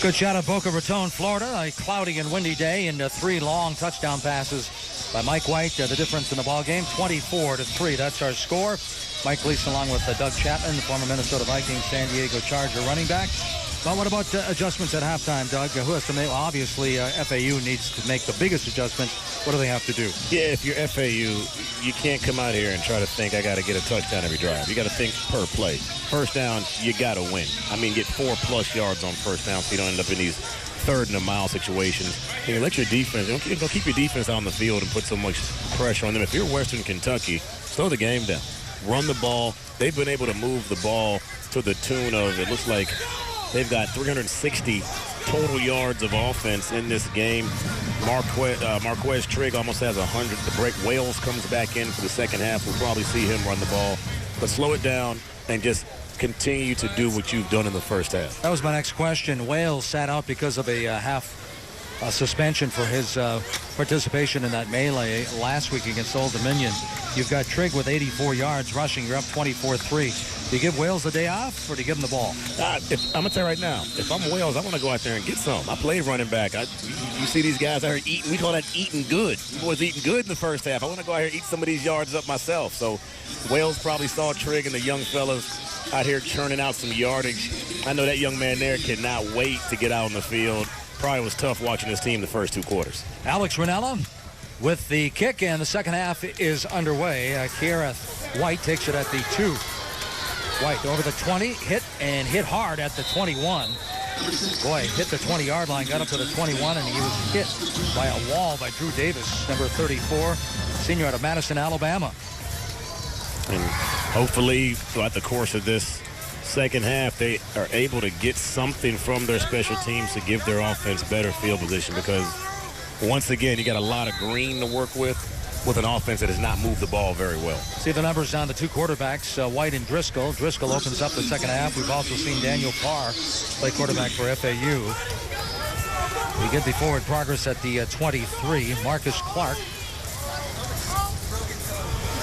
Good shot of Boca Raton, Florida. A cloudy and windy day, and 3 long touchdown passes by Mike White. The difference in the ball game, 24-3. That's our score. Mike Gleason along with Doug Chapman, the former Minnesota Vikings, San Diego Charger running back. Well, what about adjustments at halftime, Doug? Who has to make? Well, obviously, FAU needs to make the biggest adjustment. What do they have to do? Yeah, if you're FAU, you can't come out here and try to think I got to get a touchdown every drive. You got to think per play. First down, you got to win. I mean, get 4+ yards on first down so you don't end up in these 3rd and a mile situations. You know, let your defense, don't keep your defense out on the field and put so much pressure on them. If you're Western Kentucky, slow the game down. Run the ball. They've been able to move the ball to the tune of, it looks like, they've got 360 total yards of offense in this game. Marquez Trigg almost has 100. The break. Wales comes back in for the second half. We'll probably see him run the ball. But slow it down and just continue to do what you've done in the first half. That was my next question. Wales sat out because of a suspension for his participation in that melee last week against Old Dominion. You've got Trigg with 84 yards rushing. You're up 24-3. Do you give Wales the day off, or do you give him the ball? I'm going to tell you right now, if I'm Wales, I want to go out there and get some. I played running back. You see these guys out here eating. We call that eating good. You boys eating good in the first half. I want to go out here and eat some of these yards up myself. So Wales probably saw Trigg and the young fellas out here churning out some yardage. I know that young man there cannot wait to get out on the field. Probably was tough watching his team the first 2 quarters. Alex Ranella with the kick, and the second half is underway. Kiera White takes it at the 2. White over the 20, hit hard at the 21. Boy, hit the 20-yard line, got up to the 21, and he was hit by a wall by Drew Davis, number 34, senior out of Madison, Alabama. And hopefully, throughout the course of this second half, they are able to get something from their special teams to give their offense better field position, because once again, you got a lot of green to work with an offense that has not moved the ball very well. See the numbers on the 2 quarterbacks, White and Driscoll. Driscoll opens up the second half. We've also seen Daniel Parr play quarterback for FAU. We get the forward progress at the 23. Marcus Clark.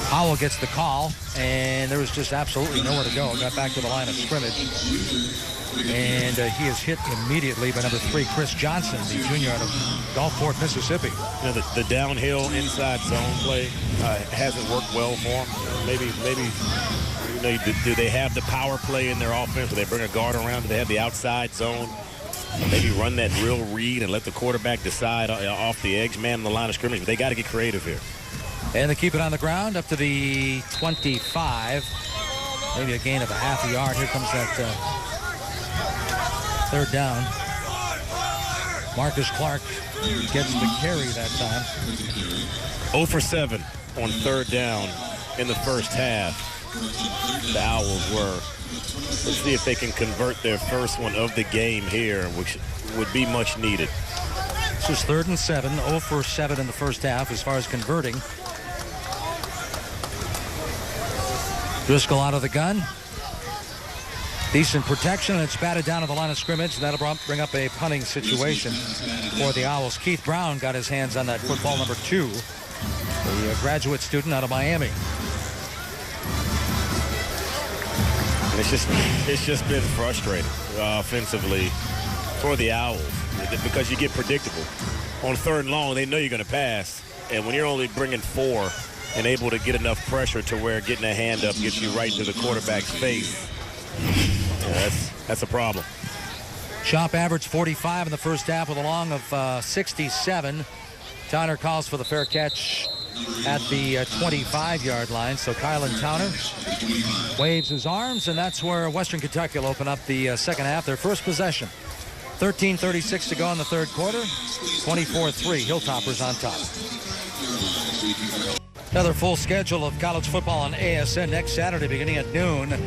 Howell gets the call, and there was just absolutely nowhere to go. Got back to the line of scrimmage. And he is hit immediately by number 3, Chris Johnson, the junior out of Gulfport, Mississippi. You know, the downhill inside zone play hasn't worked well for them. Maybe you know, do they have the power play in their offense? Do they bring a guard around? Do they have the outside zone? Maybe run that real read and let the quarterback decide off the edge man on the line of scrimmage. But they got to get creative here. And they keep it on the ground up to the 25. Maybe a gain of a half a yard. Here comes that 3rd down. Marcus Clark gets the carry that time. 0 for 7 on 3rd down in the first half. The Owls were. Let's see if they can convert their first one of the game here, which would be much needed. This is 3rd and 7. 0 for 7 in the first half as far as converting. Driscoll out of the gun. Decent protection, and it's batted down to the line of scrimmage. That'll bring up a punting situation for the Owls. Keith Brown got his hands on that football, number 2, the graduate student out of Miami. And it's just been frustrating offensively for the Owls, because you get predictable. On 3rd and long, they know you're going to pass, and when you're only bringing 4 and able to get enough pressure to where getting a hand up gets you right into the quarterback's face, that's a problem. Schaupp averaged 45 in the first half with a long of 67. Towner calls for the fair catch at the 25-yard line. So Kylan Towner waves his arms, and that's where Western Kentucky will open up the second half, their first possession. 13:36 to go in the 3rd quarter. 24-3, Hilltoppers on top. Another full schedule of college football on ASN next Saturday beginning at noon.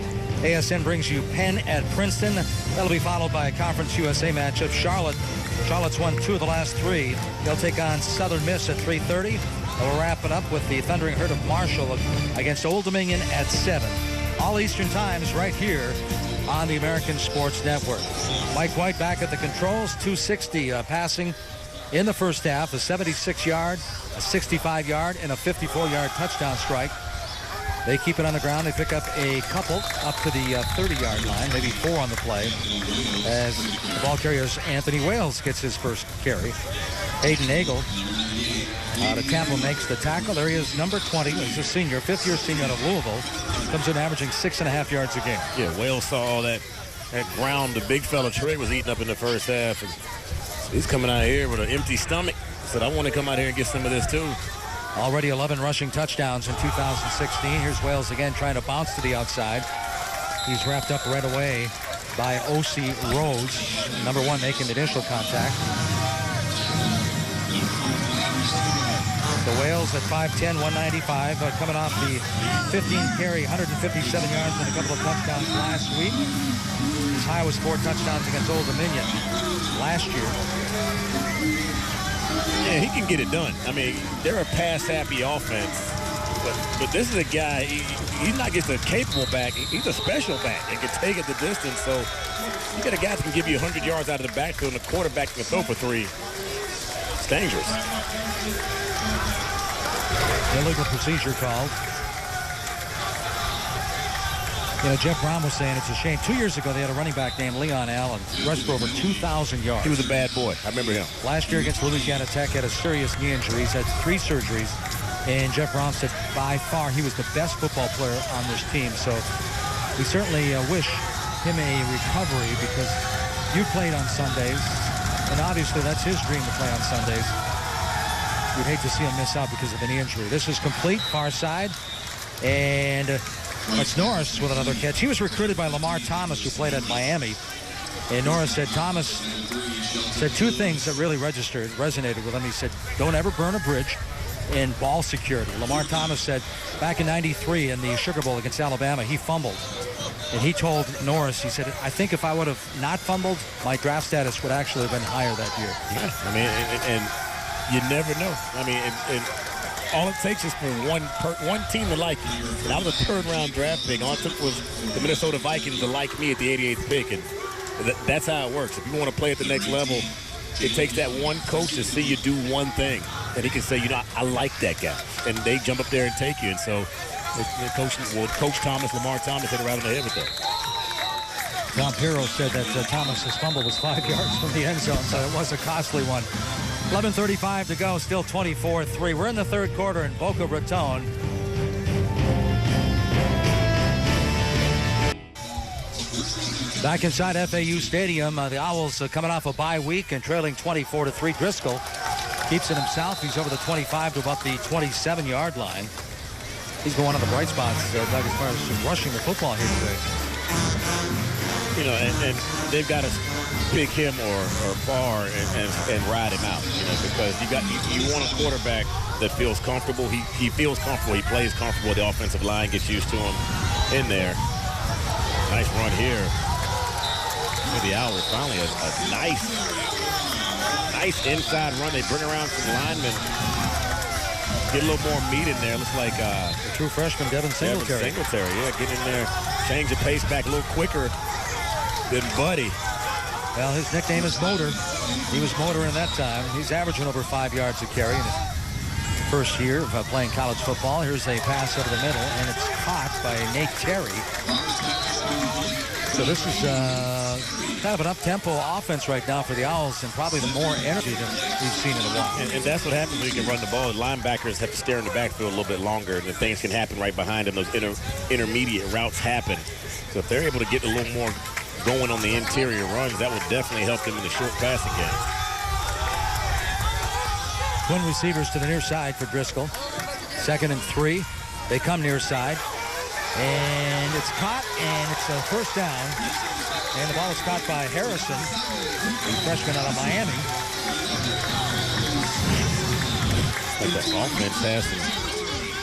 ASN brings you Penn at Princeton. That'll be followed by a Conference USA matchup. Charlotte's won 2 of the last 3. They'll take on Southern Miss at 3:30. And we'll wrap it up with the Thundering Herd of Marshall against Old Dominion at 7. All Eastern times right here on the American Sports Network. Mike White back at the controls. 260 passing in the first half. A 76-yard, a 65-yard, and a 54-yard touchdown strike. They keep it on the ground. They pick up a couple up to the 30-yard line, maybe 4 on the play, as the ball carrier Anthony Wales gets his first carry. Hayden Nagel out of Tampa makes the tackle. There he is, number 20. He's a senior, fifth-year senior out of Louisville. Comes in averaging 6.5 yards a game. Yeah, Wales saw all that ground the big fella Trey was eating up in the first half. And he's coming out here with an empty stomach. Said, I want to come out here and get some of this too. Already 11 rushing touchdowns in 2016. Here's Wales again trying to bounce to the outside. He's wrapped up right away by O.C. Rhodes, number 1, making initial contact. The Wales at 5'10", 195, coming off the 15-carry, 157 yards and a couple of touchdowns last week. His high was 4 touchdowns against Old Dominion last year. Yeah, he can get it done. I mean, they're a pass-happy offense, but this is a guy, he's not just a capable back, he's a special back and can take it the distance. So you got a guy that can give you 100 yards out of the backfield and a quarterback can throw for 3. It's dangerous. Illegal procedure called. You know, Jeff Brown was saying it's a shame. 2 years ago, they had a running back named Leon Allen, rushed for over 2,000 yards. He was a bad boy. I remember him. Last year against Louisiana Tech, had a serious knee injury. He's had 3 surgeries. And Jeff Brown said by far he was the best football player on this team. So we certainly wish him a recovery because you played on Sundays. And obviously that's his dream to play on Sundays. You'd hate to see him miss out because of an injury. This is complete, far side. And it's Norris with another catch. He was recruited by Lamar Thomas, who played at Miami. And Norris said Thomas said 2 things that really resonated with him. He said, don't ever burn a bridge, and ball security. Lamar Thomas said back in '93 in the Sugar Bowl against Alabama, he fumbled. And he told Norris, he said, I think if I would have not fumbled, my draft status would actually have been higher that year. Yeah, I mean, and you never know. I mean, and all it takes is for one team to like you. And I was a 3rd-round draft pick. All it took was the Minnesota Vikings to like me at the 88th pick. And that's how it works. If you want to play at the next level, it takes that one coach to see you do one thing. And he can say, you know, I like that guy. And they jump up there and take you. And so Coach Thomas, Lamar Thomas, hit it right on the head with that. Tom Pirro said that Thomas's fumble was 5 yards from the end zone, so it was a costly one. 11:35 to go, still 24-3. We're in the 3rd quarter in Boca Raton. Back inside FAU Stadium, the Owls coming off a bye week and trailing 24-3. Driscoll keeps it himself. He's over the 25 to about the 27-yard line. He's been one of the bright spots, Doug, as far as rushing the football here today. You know, and they've got to pick him or Farr and ride him out, you know, because you want a quarterback that feels comfortable. He feels comfortable. He plays comfortable. The offensive line gets used to him in there. Nice run here. The Owls finally a nice inside run. They bring around some linemen. Get a little more meat in there. Looks like the true freshman Devin Singletary. Yeah, get in there. Change the pace back a little quicker than Buddy. Well, his nickname is Motor. He was Motor in that time. He's averaging over 5 yards a carry in his first year of playing college football. Here's a pass over the middle, and it's caught by Nate Terry. So this is kind of an up-tempo offense right now for the Owls, and probably the more energy than we've seen in a while. And that's what happens when you can run the ball. The linebackers have to stare in the backfield a little bit longer, and then things can happen right behind them. Those intermediate routes happen. So if they're able to get a little more going on the interior runs, that would definitely help them in the short passing game. Twin receivers to the near side for Driscoll. 2nd and 3. They come near side. And it's caught, and it's a first down. And the ball is caught by Harrison, the freshman out of Miami. Like the offense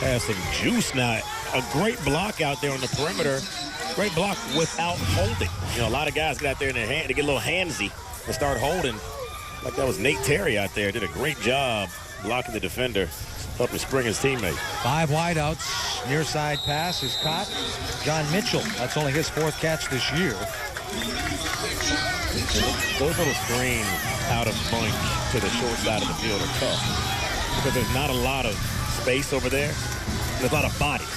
has some juice now. A great block out there on the perimeter. Great block without holding. You know, a lot of guys get out there in their hand, they get a little handsy and start holding. Like that was Nate Terry out there. Did a great job blocking the defender, helping spring his teammate. 5 wideouts. Near side pass is caught. John Mitchell. That's only his 4th catch this year. Those little screens out of bunch to the short side of the field are tough because there's not a lot of space over there. There's a lot of bodies.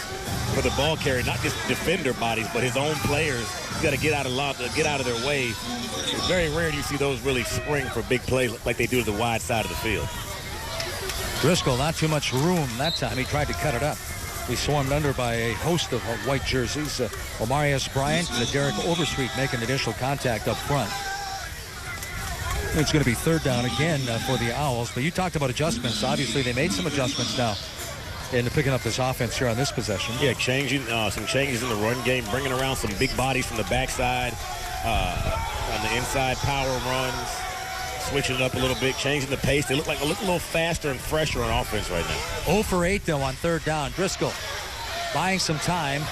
for the ball carrier, not just defender bodies, but his own players. He's got to get out of their way. It's very rare you see those really spring for big plays like they do to the wide side of the field. Driscoll, not too much room that time. He tried to cut it up. He swarmed under by a host of white jerseys. Omarius Bryant and Derek Overstreet making initial contact up front. It's going to be third down again for the Owls. But you talked about adjustments. Obviously, they made some adjustments now in picking up this offense here on this possession. Yeah, some changes in the run game, bringing around some big bodies from the backside on the inside power runs, switching it up a little bit, changing the pace. They look a little faster and fresher on offense right now. 0 for 8, though, on third down. Driscoll buying some time,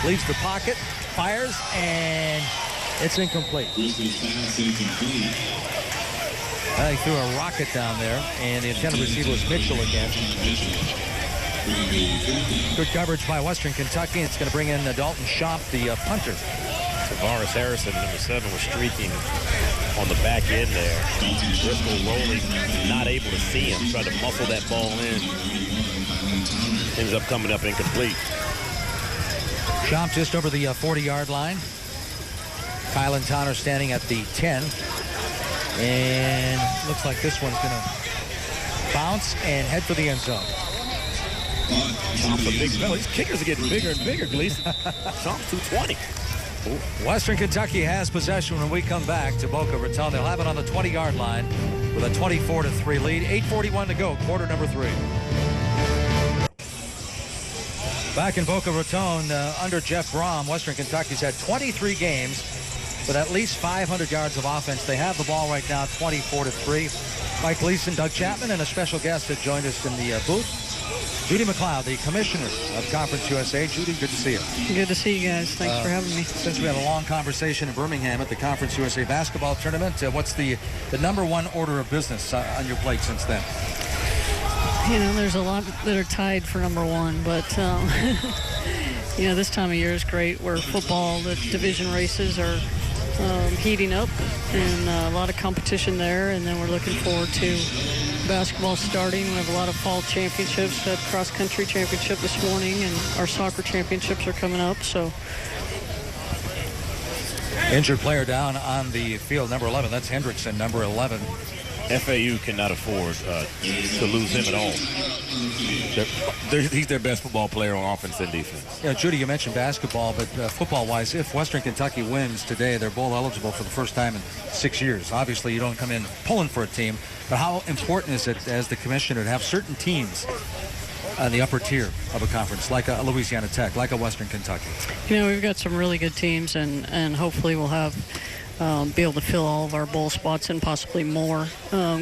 leaves the pocket, fires, and it's incomplete. He threw a rocket down there, and the intended receiver was Mitchell again. Good coverage by Western Kentucky. It's going to bring in Dalton Schomp, the punter. Tavares Harrison, number 7, was streaking on the back end there. Driscoll rolling, not able to see him. Tried to muscle that ball in. Ends up coming up incomplete. Schomp just over the 40-yard line. Kylan Towner standing at the 10. And looks like this one's going to bounce and head for the end zone. Chomp's a big fellow. These kickers are getting bigger and bigger, Gleason. Chomp's 220. Western Kentucky has possession when we come back to Boca Raton. They'll have it on the 20-yard line with a 24-3 lead. 8:41 to go, quarter number 3. Back in Boca Raton, under Jeff Brom, Western Kentucky's had 23 games with at least 500 yards of offense. They have the ball right now, 24-3. Mike Gleason, Doug Chapman, and a special guest that joined us in the booth, Judy McLeod, the commissioner of Conference USA. Judy, good to see you. Good to see you guys. Thanks for having me. Since we had a long conversation in Birmingham at the Conference USA basketball tournament, what's the number one order of business on your plate since then? You know, there's a lot that are tied for number one, but you know, this time of year is great where football, the division races are heating up, and a lot of competition there, and then we're looking forward to basketball starting. We have a lot of fall championships. Had cross-country championship this morning, and our soccer championships are coming up. So, injured player down on the field, number 11. That's Hendrickson, number 11. FAU cannot afford to lose him at all. He's their best football player on offense and defense. Yeah, Judy, you mentioned basketball, but football-wise, if Western Kentucky wins today, they're bowl eligible for the first time in 6 years. Obviously, you don't come in pulling for a team, but how important is it as the commissioner to have certain teams on the upper tier of a conference, like a Louisiana Tech, like a Western Kentucky? You know, we've got some really good teams, and hopefully we'll have be able to fill all of our bowl spots and possibly more.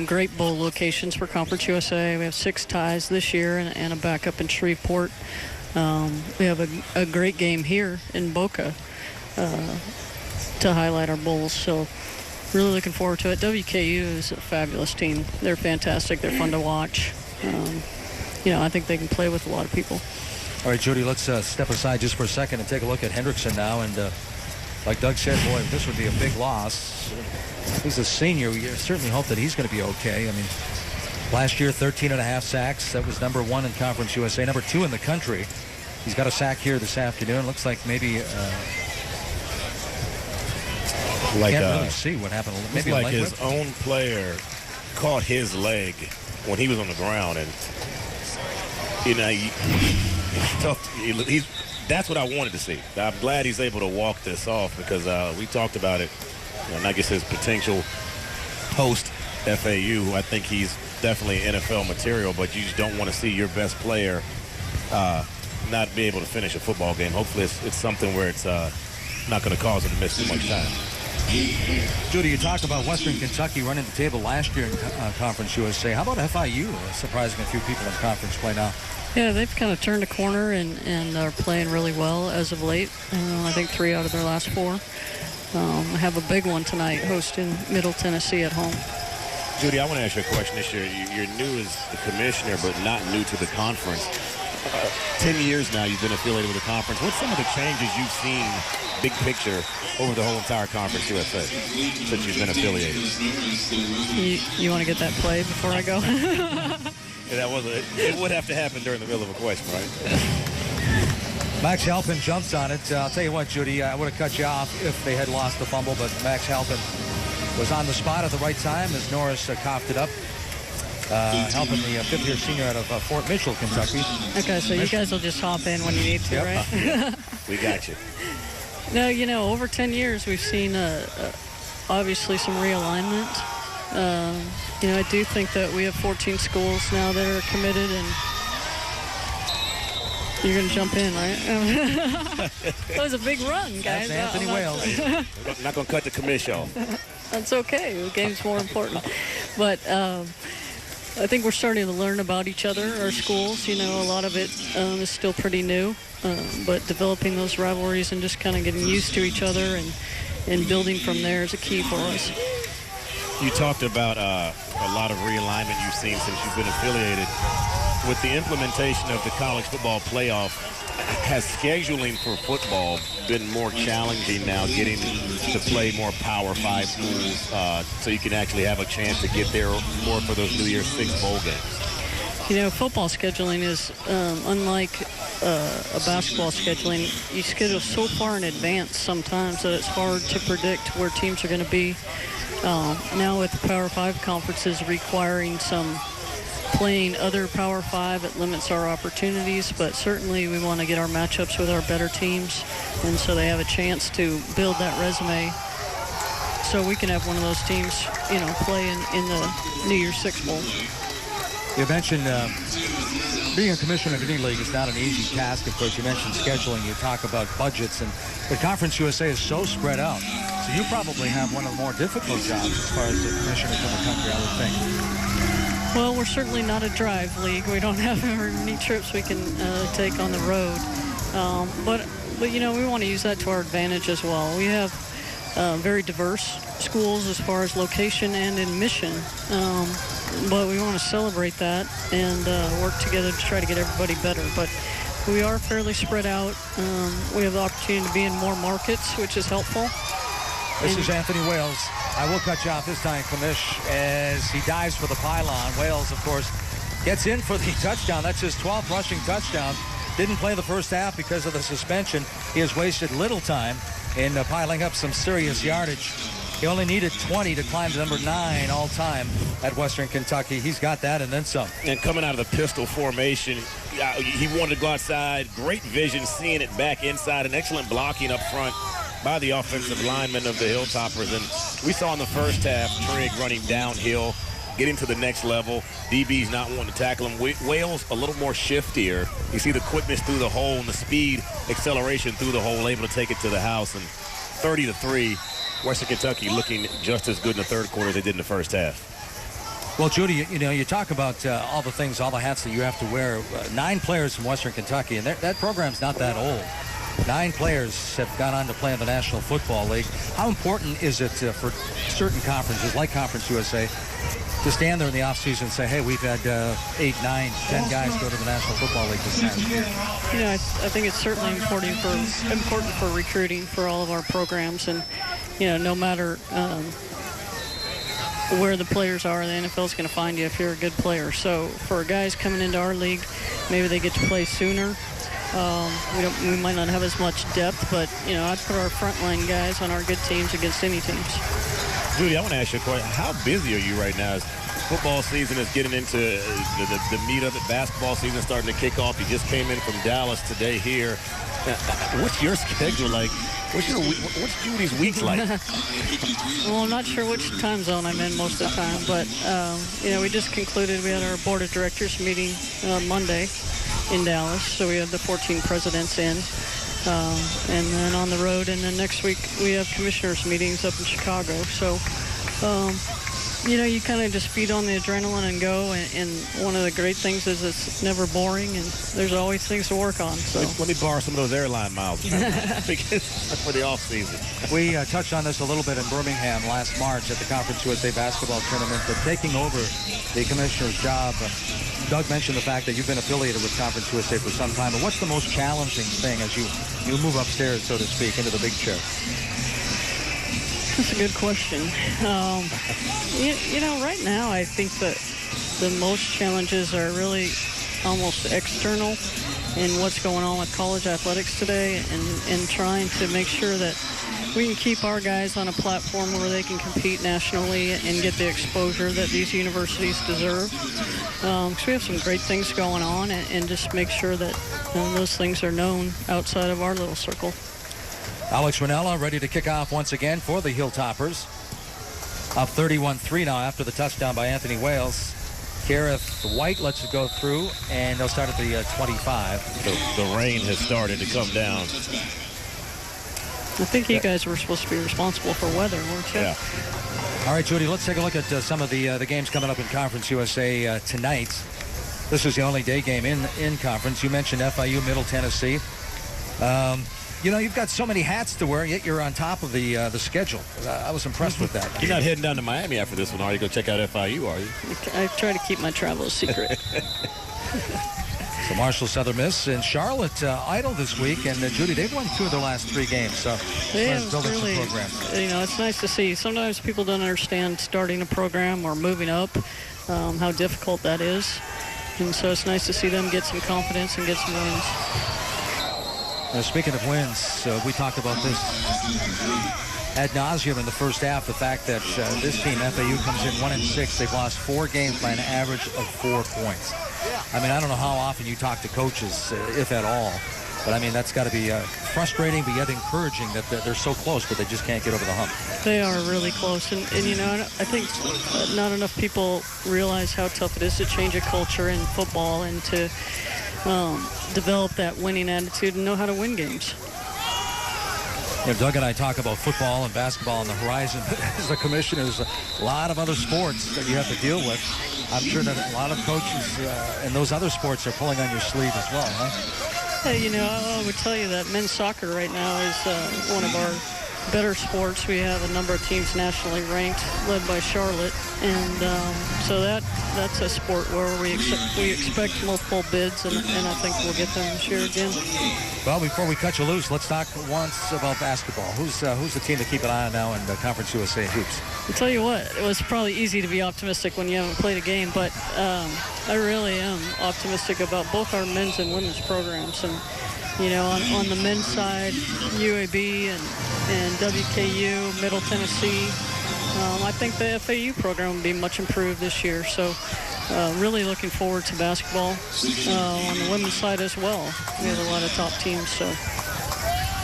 Great bowl locations for Conference USA. We have 6 ties this year and a backup in Shreveport. We have a great game here in Boca to highlight our bowls. So really looking forward to it. WKU is a fabulous team. They're fantastic. They're fun to watch. You know, I think they can play with a lot of people. All right, Judy, let's step aside just for a second and take a look at Hendrickson now. And like Doug said, boy, this would be a big loss. He's a senior. We certainly hope that he's going to be okay. I mean, last year, 13.5 sacks. That was number 1 in Conference USA, number 2 in the country. He's got a sack here this afternoon. Looks like maybe can't really see what happened. Maybe like his own player caught his leg when he was on the ground, and you know, it's tough. That's what I wanted to see. I'm glad he's able to walk this off because we talked about it. And I guess his potential post FAU, I think he's definitely NFL material, but you just don't want to see your best player not be able to finish a football game. Hopefully it's something where it's not going to cause him to miss too much time. Judy, you talked about Western Kentucky running the table last year in Conference USA. How about FIU surprising a few people in conference play now? Yeah, they've kind of turned a corner and are playing really well as of late. I think 3 out of their last 4. Have a big one tonight, hosting Middle Tennessee at home. Judy, I want to ask you a question this year. You're new as the commissioner, but not new to the conference. 10 years now you've been affiliated with the conference. What's some of the changes you've seen, big picture, over the whole entire Conference USA since you've been affiliated? You want to get that play before I go? Yeah, it would have to happen during the middle of a question, right? Max Halpin jumps on it. I'll tell you what, Judy, I would have cut you off if they had lost the fumble, but Max Halpin was on the spot at the right time as Norris coughed it up. Halpin, the fifth-year senior out of Fort Mitchell, Kentucky. Okay, so you guys will just hop in when you need to, right? We got you. No, you know, over 10 years we've seen obviously some realignment. You know, I do think that we have 14 schools now that are committed, and you're going to jump in, right? That was a big run, guys. That's Anthony Wales. I'm not going to cut the commission off. That's okay. The game's more important. But I think we're starting to learn about each other, our schools. You know, a lot of it is still pretty new. But developing those rivalries and just kind of getting used to each other and building from there is a key for us. You talked about a lot of realignment you've seen since you've been affiliated. With the implementation of the college football playoff, has scheduling for football been more challenging now, getting to play more Power 5 schools so you can actually have a chance to get there more for those New Year's Six bowl games? You know, football scheduling is unlike a basketball scheduling. You schedule so far in advance sometimes that it's hard to predict where teams are going to be. Now with the Power 5 conferences requiring some playing other Power 5, it limits our opportunities, but certainly we want to get our matchups with our better teams, and so they have a chance to build that resume so we can have one of those teams, you know, play in the New Year's Six Bowl. You mentioned being a commissioner of any league is not an easy task. Of course, you mentioned scheduling. You talk about budgets, and the Conference USA is so spread out. So you probably have one of the more difficult jobs as far as the commissioners in the country, I would think. Well, we're certainly not a drive league. We don't have very many trips we can take on the road. But you know, we want to use that to our advantage as well. We have very diverse schools as far as location and in mission. But we want to celebrate that and work together to try to get everybody better. But we are fairly spread out. We have the opportunity to be in more markets, which is helpful. This is Anthony Wales. I will cut you off this time, Kamish, as he dives for the pylon. Wales, of course, gets in for the touchdown. That's his 12th rushing touchdown. Didn't play the first half because of the suspension. He has wasted little time in piling up some serious yardage. He only needed 20 to climb to number 9 all-time at Western Kentucky. He's got that and then some. And coming out of the pistol formation, he wanted to go outside. Great vision, seeing it back inside, and excellent blocking up front by the offensive linemen of the Hilltoppers. And we saw in the first half Trigg running downhill, getting to the next level. DB's not wanting to tackle him. Wales a little more shiftier. You see the quickness through the hole and the speed, acceleration through the hole, able to take it to the house. And 30-3, Western Kentucky looking just as good in the third quarter as they did in the first half. Well, Judy, you know, you talk about all the things, all the hats that you have to wear. 9 players from Western Kentucky, and that program's not that old. 9 players have gone on to play in the National Football League. How important is it for certain conferences, like Conference USA, to stand there in the offseason and say, hey, we've had 8, 9, 10 guys go to the National Football League this past year? You know, I think it's certainly important for recruiting for all of our programs. And, you know, no matter where the players are, the NFL is going to find you if you're a good player. So for guys coming into our league, maybe they get to play sooner. We might not have as much depth, but, you know, I'd put our frontline guys on our good teams against any teams. Judy, I want to ask you a question. How busy are you right now? As football season is getting into the meat of it. Basketball season is starting to kick off. You just came in from Dallas today here. What's your schedule like? What's Judy's week like? Well, I'm not sure which time zone I'm in most of the time, but, you know, we just concluded. We had our board of directors meeting Monday in Dallas, so we have the 14 presidents in, and then on the road, and then next week we have commissioners meetings up in Chicago. So you know, you kind of just feed on the adrenaline and go, and one of the great things is it's never boring, and there's always things to work on. So let me borrow some of those airline miles for the off season. We touched on this a little bit in Birmingham last March at the Conference USA basketball tournament, but taking over the commissioner's job, Doug mentioned the fact that you've been affiliated with Conference USA for some time, but what's the most challenging thing as you move upstairs, so to speak, into the big chair? That's a good question. You know, right now I think that the most challenges are really almost external. in what's going on with college athletics today, and trying to make sure that we can keep our guys on a platform where they can compete nationally and get the exposure that these universities deserve. So we have some great things going on, and just make sure that those things are known outside of our little circle. Alex Ranella ready to kick off once again for the Hilltoppers. Up 31-3 now after the touchdown by Anthony Wales. Gareth White lets it go through, and they'll start at the 25. The rain has started to come down. I think you guys were supposed to be responsible for weather, weren't you? Yeah. All right, Judy, let's take a look at some of the games coming up in Conference USA tonight. This is the only day game in conference. You mentioned FIU, Middle Tennessee. You've got so many hats to wear, yet you're on top of the schedule. I was impressed with that. You're not heading down to Miami after this one, are you? Go check out FIU, are you? I try to keep my travel a secret. So Marshall, Southern Miss, and Charlotte idle this week, and Judy, they've won 2 of their last 3 games. So they have building really, some programs. It's nice to see. Sometimes people don't understand starting a program or moving up, how difficult that is. And so it's nice to see them get some confidence and get some wins. Speaking of wins, we talked about this ad nauseum in the first half, the fact that this team, FAU, comes in 1-6. They've lost 4 games by an average of 4 points. I mean, I don't know how often you talk to coaches, if at all, but I mean, that's got to be frustrating, but yet encouraging that they're so close, but they just can't get over the hump. They are really close, and I think not enough people realize how tough it is to change a culture in football and to develop that winning attitude and know how to win games. Doug and I talk about football and basketball on the horizon, but as the commissioner, there's a lot of other sports that you have to deal with. I'm sure that a lot of coaches in those other sports are pulling on your sleeve as well, huh? Hey, I would tell you that men's soccer right now is one of our better sports. We have a number of teams nationally ranked, led by Charlotte, and so that's a sport where we expect multiple bids, and I think we'll get them this year again. Well, before we cut you loose, let's talk once about basketball. Who's the team to keep an eye on now in the Conference USA hoops? I'll tell you what, it was probably easy to be optimistic when you haven't played a game, but I really am optimistic about both our men's and women's programs. And on the men's side, UAB and WKU, Middle Tennessee. I think the FAU program will be much improved this year. So really looking forward to basketball on the women's side as well. We have a lot of top teams. So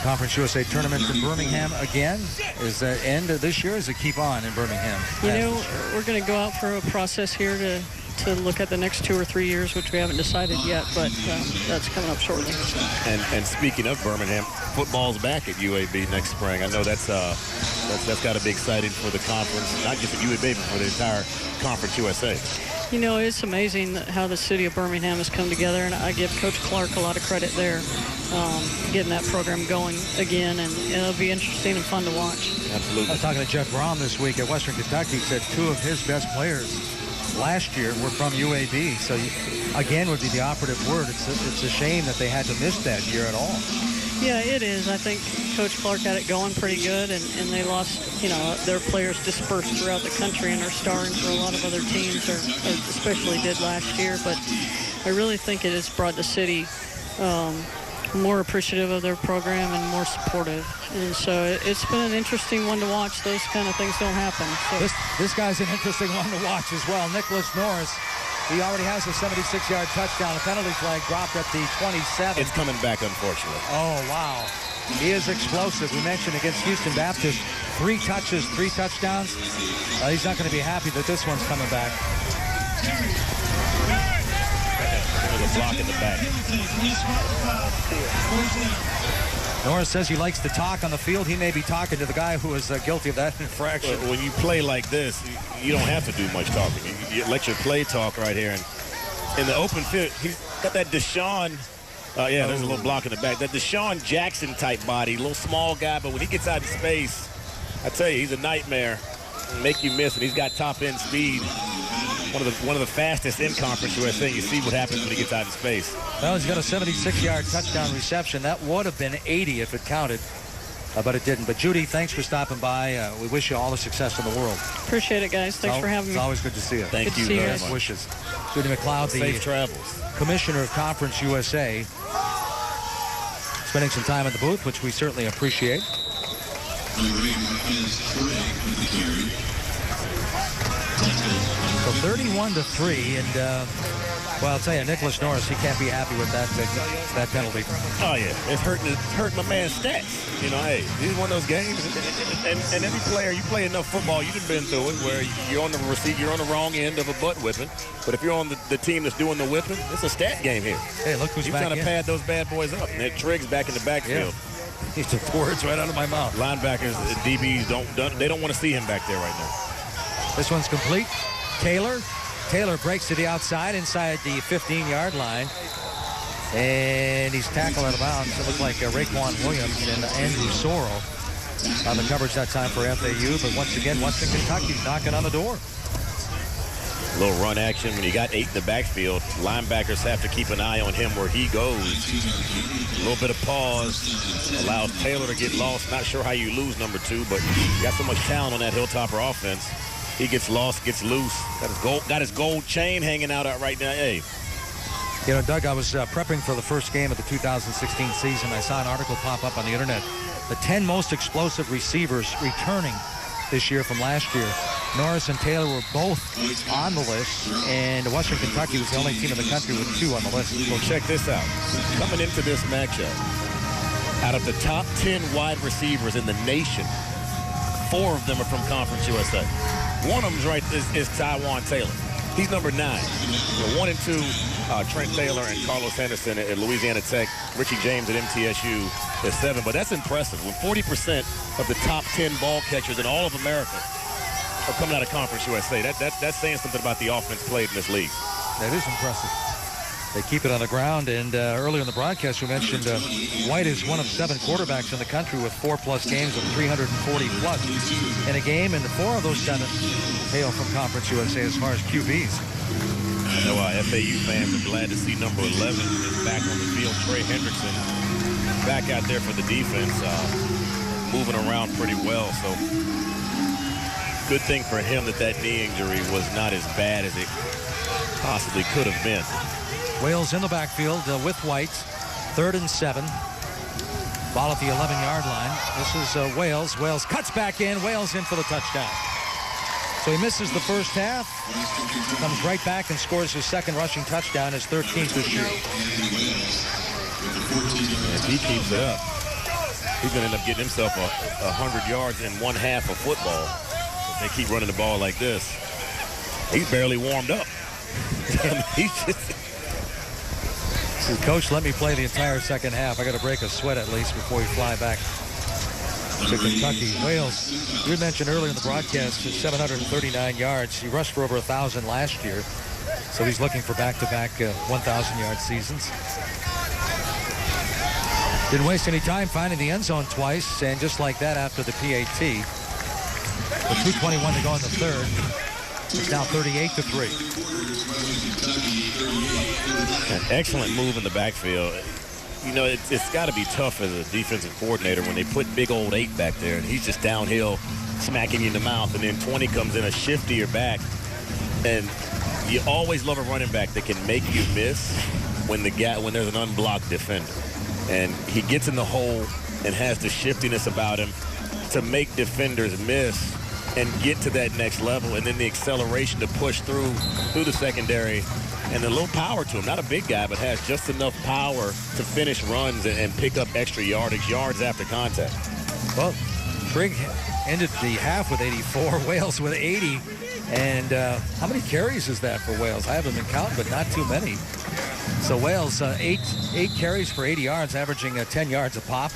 Conference USA tournament in Birmingham again. Is that end of this year? Or does it keep on in Birmingham? We're going to go out for a process here to look at the next 2 or 3 years, which we haven't decided yet, but that's coming up shortly. And speaking of Birmingham, football's back at UAB next spring. I know that's got to be exciting for the conference, not just at UAB, but for the entire Conference USA. It's amazing how the city of Birmingham has come together, and I give Coach Clark a lot of credit there, getting that program going again, and it'll be interesting and fun to watch. Absolutely. I was talking to Jeff Brom this week at Western Kentucky. He said 2 of his best players last year were from UAB. So, again, would be the operative word. It's a shame that they had to miss that year at all. Yeah, it is. I think Coach Clark had it going pretty good, and they lost, their players dispersed throughout the country and are starring for a lot of other teams, or especially did last year. But I really think it has brought the city more appreciative of their program and more supportive. And so it's been an interesting one to watch. Those kind of things don't happen. So. This guy's an interesting one to watch as well. Nicholas Norris, he already has a 76-yard touchdown. A penalty flag dropped at the 27. It's coming back, unfortunately. Oh, wow. He is explosive. We mentioned against Houston Baptist, 3 touches, 3 touchdowns. He's not going to be happy that this one's coming back. There's a block in the back. Norris says he likes to talk on the field. He may be talking to the guy who is guilty of that infraction. When you play like this, you don't have to do much talking. You let your play talk right here. And in the open field, he's got that Deshaun. There's a little block in the back. That Deshaun Jackson type body, little small guy, but when he gets out in space, I tell you, he's a nightmare. Make you miss, and he's got top end speed. One of the fastest in Conference USA. You see what happens when he gets out in space. Well, he's got a 76-yard touchdown reception. That would have been 80 if it counted, but it didn't. But Judy, thanks for stopping by. We wish you all the success in the world. Appreciate it, guys. Thanks for having me. It's always good to see you. Thank you very much. Wishes. Judy McLeod, the Safe travels. Commissioner of Conference USA. spending some time in the booth, which we certainly appreciate. So 31-3, and well, I'll tell you, Nicholas Norris, he can't be happy with that penalty. Oh yeah, it's hurting my man's stats. You know, hey, this is one of those games, and every player, you play enough football, you've been through it, where you're on the wrong end of a butt whipping. But if you're on the team that's doing the whipping, it's a stat game here. Hey, look who's you're back trying to in. pad those bad boys up. And that Triggs back in the backfield. Yeah. He took words right out of my mouth. Linebackers, DBs don't want to see him back there right now. This one's complete. Taylor breaks to the outside inside the 15-yard line. And he's tackled out of bounds. It looked like Raekwon Williams and Andrew Sorrell on the coverage that time for FAU. But once again, Western Kentucky's knocking on the door. A little run action. When you got 8 in the backfield, linebackers have to keep an eye on him where he goes. A little bit of pause allows Taylor to get lost. Not sure how you lose number 2, but you got so much talent on that Hilltopper offense. He gets lost, gets loose. Got his gold chain hanging out right now. Hey. You know, Doug, I was prepping for the first game of the 2016 season. I saw an article pop up on the internet. The 10 most explosive receivers returning this year from last year. Norris and Taylor were both on the list, and Western Kentucky was the only team in the country with 2 on the list. Well, check this out. Coming into this matchup, out of the top 10 wide receivers in the nation, 4 of them are from Conference USA. One of them is Tywan Taylor. He's number 9. 1 and 2, Trent Taylor and Carlos Henderson at Louisiana Tech. Richie James at MTSU is 7. But that's impressive. When 40% of the top 10 ball catchers in all of America are coming out of Conference USA, that's saying something about the offense played in this league. That is impressive. They keep it on the ground, and earlier in the broadcast we mentioned White is one of 7 quarterbacks in the country with 4+ games of 340+ in a game, and 4 of those 7 hail from Conference USA as far as QBs. I know FAU fans are glad to see number 11 is back on the field. Trey Hendrickson back out there for the defense, moving around pretty well, so good thing for him that knee injury was not as bad as it possibly could have been. Wales in the backfield with White. 3rd and 7. Ball at the 11-yard line. This is Wales. Wales cuts back in. Wales in for the touchdown. So he misses the first half. Comes right back and scores his 2nd rushing touchdown, his 13th this year. If he keeps it up, he's going to end up getting himself 100 yards in one half of football. If they keep running the ball like this, he's barely warmed up. He's just... Coach, let me play the entire second half. I got to break a sweat at least before we fly back to Kentucky. Wales, you mentioned earlier in the broadcast, 739 yards. He rushed for over 1,000 last year, so he's looking for back-to-back 1,000-yard seasons. Didn't waste any time finding the end zone twice, and just like that after the PAT, with 2:21 to go in the 3rd. It's now 38-3. An excellent move in the backfield. You know, it's got to be tough as a defensive coordinator when they put big old 8 back there, and he's just downhill, smacking you in the mouth, and then 20 comes in a shift to your back. And you always love a running back that can make you miss when there's an unblocked defender. And he gets in the hole and has the shiftiness about him to make defenders miss and get to that next level, and then the acceleration to push through the secondary, and a little power to him. Not a big guy, but has just enough power to finish runs and pick up extra yards after contact. Well, Trigg ended the half with 84, Wales with 80, and how many carries is that for Wales? I haven't been counting, but not too many. So Wales, 8 carries for 80 yards, averaging 10 yards a pop.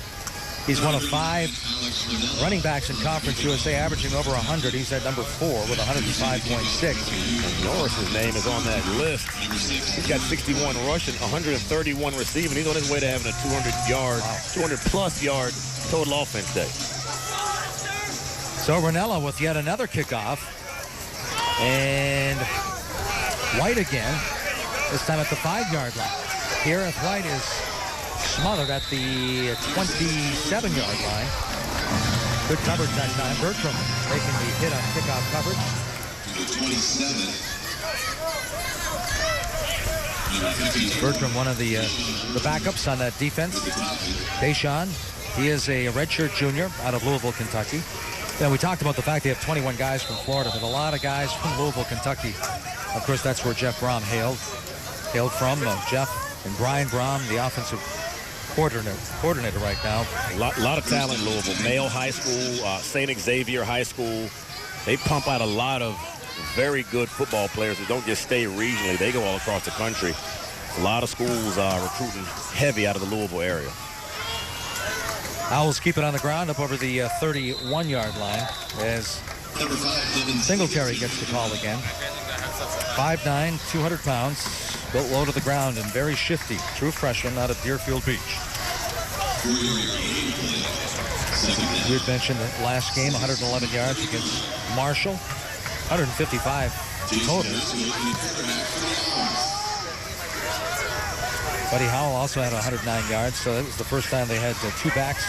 He's one of 5 running backs in Conference USA, averaging over 100. He's at number 4 with 105.6. Norris's name is on that list. He's got 61 rushing, 131 receiving. He's on his way to having a 200-plus yard total offense day. So Ranella with yet another kickoff. And White again, this time at the 5-yard line. Gareth White is smothered at the 27-yard line. Good coverage that time. Bertram making the hit on kickoff coverage. Bertram, one of the backups on that defense. Deshaun, he is a redshirt junior out of Louisville, Kentucky. Then we talked about the fact they have 21 guys from Florida, but a lot of guys from Louisville, Kentucky. Of course, that's where Jeff Brom hailed from. Jeff and Brian Brom, the offensive coordinator right now. A lot of talent in Louisville. Male High School, St. Xavier High School. They pump out a lot of very good football players who don't just stay regionally. They go all across the country. A lot of schools are recruiting heavy out of the Louisville area. Owls keep it on the ground up over the 31-yard line as Singletary gets the call again. 5'9", 200 pounds, built low to the ground and very shifty. True freshman out of Deerfield Beach. You had mentioned the last game, 111 yards against Marshall, 155 total. Buddy Howell also had 109 yards, so that was the first time they had two backs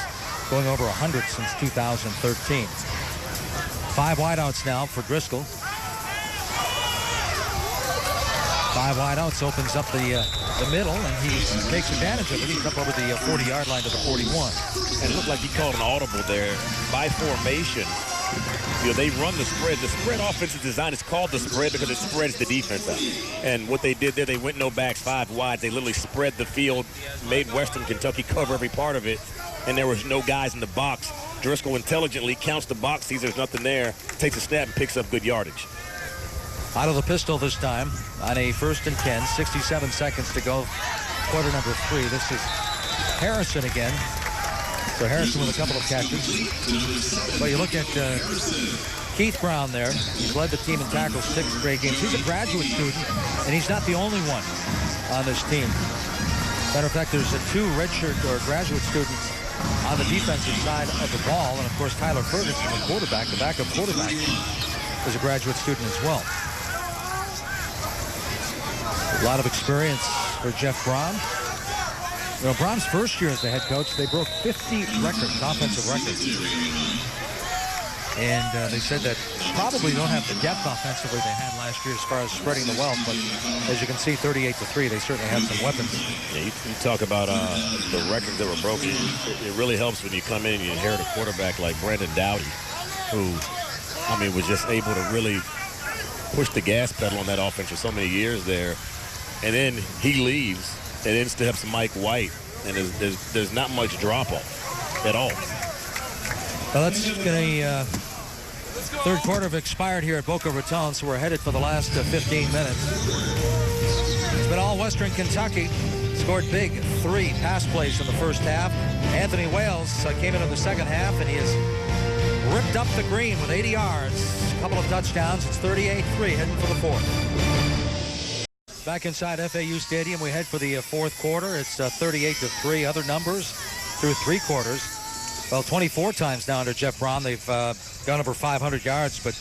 going over 100 since 2013. 5 wideouts now for Driscoll. 5 wideouts, opens up the middle, and he takes advantage of it. He's up over the 40-yard line to the 41. And it looked like he called an audible there. By formation, they run the spread. The spread offensive design is called the spread because it spreads the defense out. And what they did there, they went no backs, 5 wide. They literally spread the field, made Western Kentucky cover every part of it, and there was no guys in the box. Driscoll intelligently counts the box, sees there's nothing there, takes a snap, and picks up good yardage. Out of the pistol this time on a 1st and 10, 67 seconds to go, quarter number 3. This is Harrison again. So Harrison with a couple of catches. But you look at Keith Brown there. He's led the team in tackles 6 straight games. He's a graduate student, and he's not the only one on this team. Matter of fact, there's 2 redshirt or graduate students on the defensive side of the ball. And, of course, Tyler Ferguson, the quarterback, the backup quarterback, is a graduate student as well. A lot of experience for Jeff Brom. You know, Brom's first year as the head coach, they broke 50 records, offensive records. And they said that probably don't have the depth offensively they had last year as far as spreading the wealth. But as you can see, 38-3, they certainly have some weapons. Yeah, you talk about the records that were broken. It really helps when you come in and you inherit a quarterback like Brandon Dowdy, who, I mean, was just able to really push the gas pedal on that offense for so many years there. And then he leaves, and then still have some Mike White, and there's not much drop-off at all. Well, that's going to third quarter have expired here at Boca Raton, so we're headed for the last 15 minutes. It's been all Western Kentucky. Scored big 3 pass plays in the first half. Anthony Wales came into the second half, and he has ripped up the green with 80 yards. A couple of touchdowns. It's 38-3, heading for the 4th. Back inside FAU Stadium, we head for the 4th quarter. It's 38-3. Other numbers through 3 quarters. Well, 24 times now under Jeff Brom. They've gone over 500 yards. But,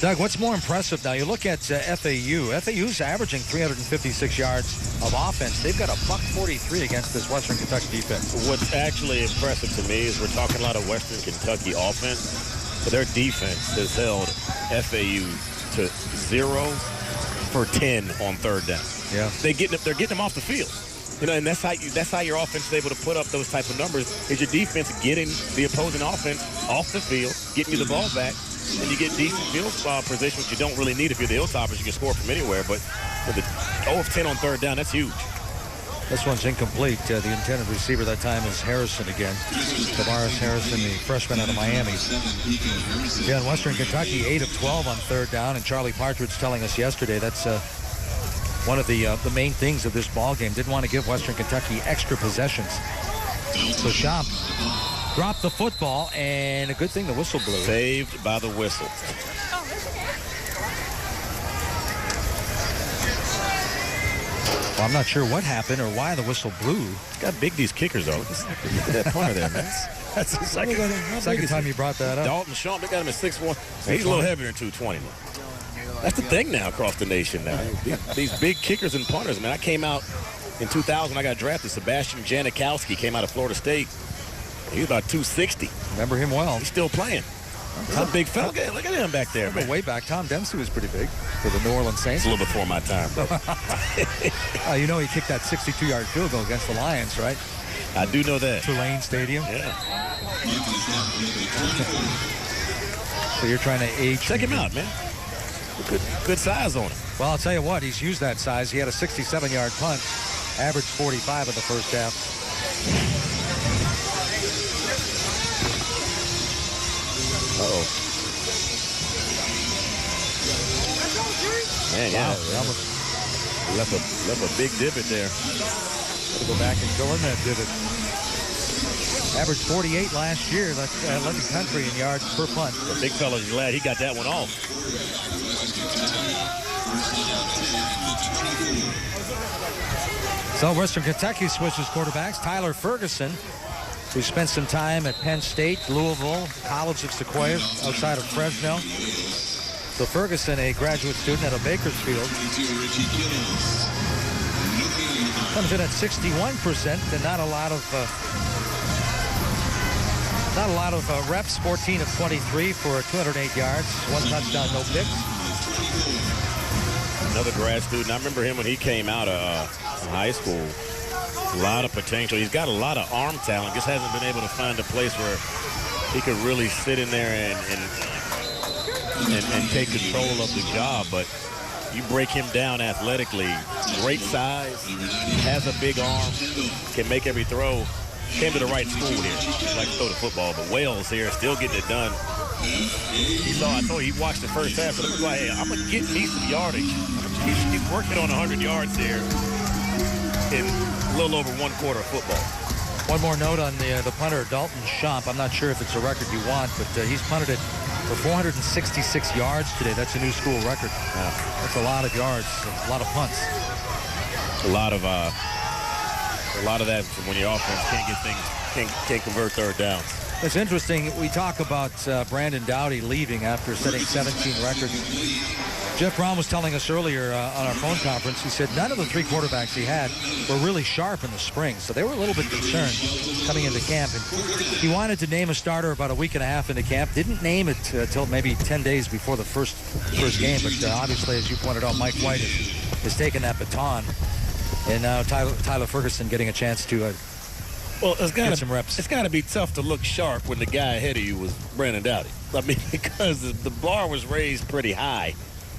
Doug, what's more impressive now? You look at FAU. FAU's averaging 356 yards of offense. They've got a $143 against this Western Kentucky defense. What's actually impressive to me is we're talking a lot of Western Kentucky offense, but their defense has held FAU to 0 for 10 on 3rd down. Yeah, they're getting them off the field. You know, and that's how your offense is able to put up those type of numbers. Is your defense getting the opposing offense off the field, getting you the ball back, and you get decent field position, which you don't really need if you're the Hilltoppers. You can score from anywhere, but with the 0 of 10 on 3rd down, that's huge. This one's incomplete. The intended receiver that time is Harrison again. Tavares Harrison, the freshman out of Miami. Again, Western Kentucky, 8 of 12 on 3rd down, and Charlie Partridge telling us yesterday that's one of the main things of this ball game. Didn't want to give Western Kentucky extra possessions. So Shop dropped the football, and a good thing the whistle blew. Saved by the whistle. Well, I'm not sure what happened or why the whistle blew. Look how big these kickers are. Look at that punter there, man. That's the second time you brought that up. Dalton Shaw, they got him at 6'1". He's a little heavier than 220 now. That's the thing now across the nation now. These big kickers and punters, man. I came out in 2000, I got drafted. Sebastian Janikowski came out of Florida State. He was about 260. Remember him well. He's still playing. He's a big fella. Look at him back there, man. Way back, Tom Dempsey was pretty big for the New Orleans Saints. It's a little before my time, bro. You know he kicked that 62-yard field goal against the Lions, right? I do know that. Tulane Stadium. Yeah. So you're trying to age. Check him out, man. Good size on him. Well, I'll tell you what, he's used that size. He had a 67-yard punt, averaged 45 in the first half. Uh-oh. Man, yeah. Wow. Left a big divot there. Got to go back and fill in that divot. Averaged 48 last year. Led the country in yards per punt. The big fella's glad he got that one off. So Western Kentucky switches quarterbacks. Tyler Ferguson, who spent some time at Penn State, Louisville, College of Sequoia, outside of Fresno. So Ferguson, a graduate student out of Bakersfield, comes in at 61% and not a lot of reps. 14 of 23 for 208 yards, 1 touchdown, no picks. Another grad student. I remember him when he came out of high school. A lot of potential. He's got a lot of arm talent. Just hasn't been able to find a place where he could really sit in there and take control of the job. But you break him down athletically. Great size, has a big arm, can make every throw. Came to the right school here. Like to throw the football, but Wales here still getting it done. I told you he watched the first half, so like, hey, I'm gonna get me some yardage. He's working on 100 yards here in a little over 1 quarter of football. One more note on the punter, Dalton Schomp. I'm not sure if it's a record you want, but he's punted it for 466 yards today. That's a new school record. Yeah. That's a lot of yards, a lot of punts. A lot of that when your offense can't convert third downs. It's interesting. We talk about Brandon Doughty leaving after setting 17 records. Jeff Brown was telling us earlier on our phone conference, he said none of the 3 quarterbacks he had were really sharp in the spring, so they were a little bit concerned coming into camp. And he wanted to name a starter about a week and a half into camp. Didn't name it until maybe 10 days before the first game, but obviously, as you pointed out, Mike White has taken that baton. And now Tyler Ferguson getting a chance to get some reps. It's got to be tough to look sharp when the guy ahead of you was Brandon Doughty. I mean, because the bar was raised pretty high.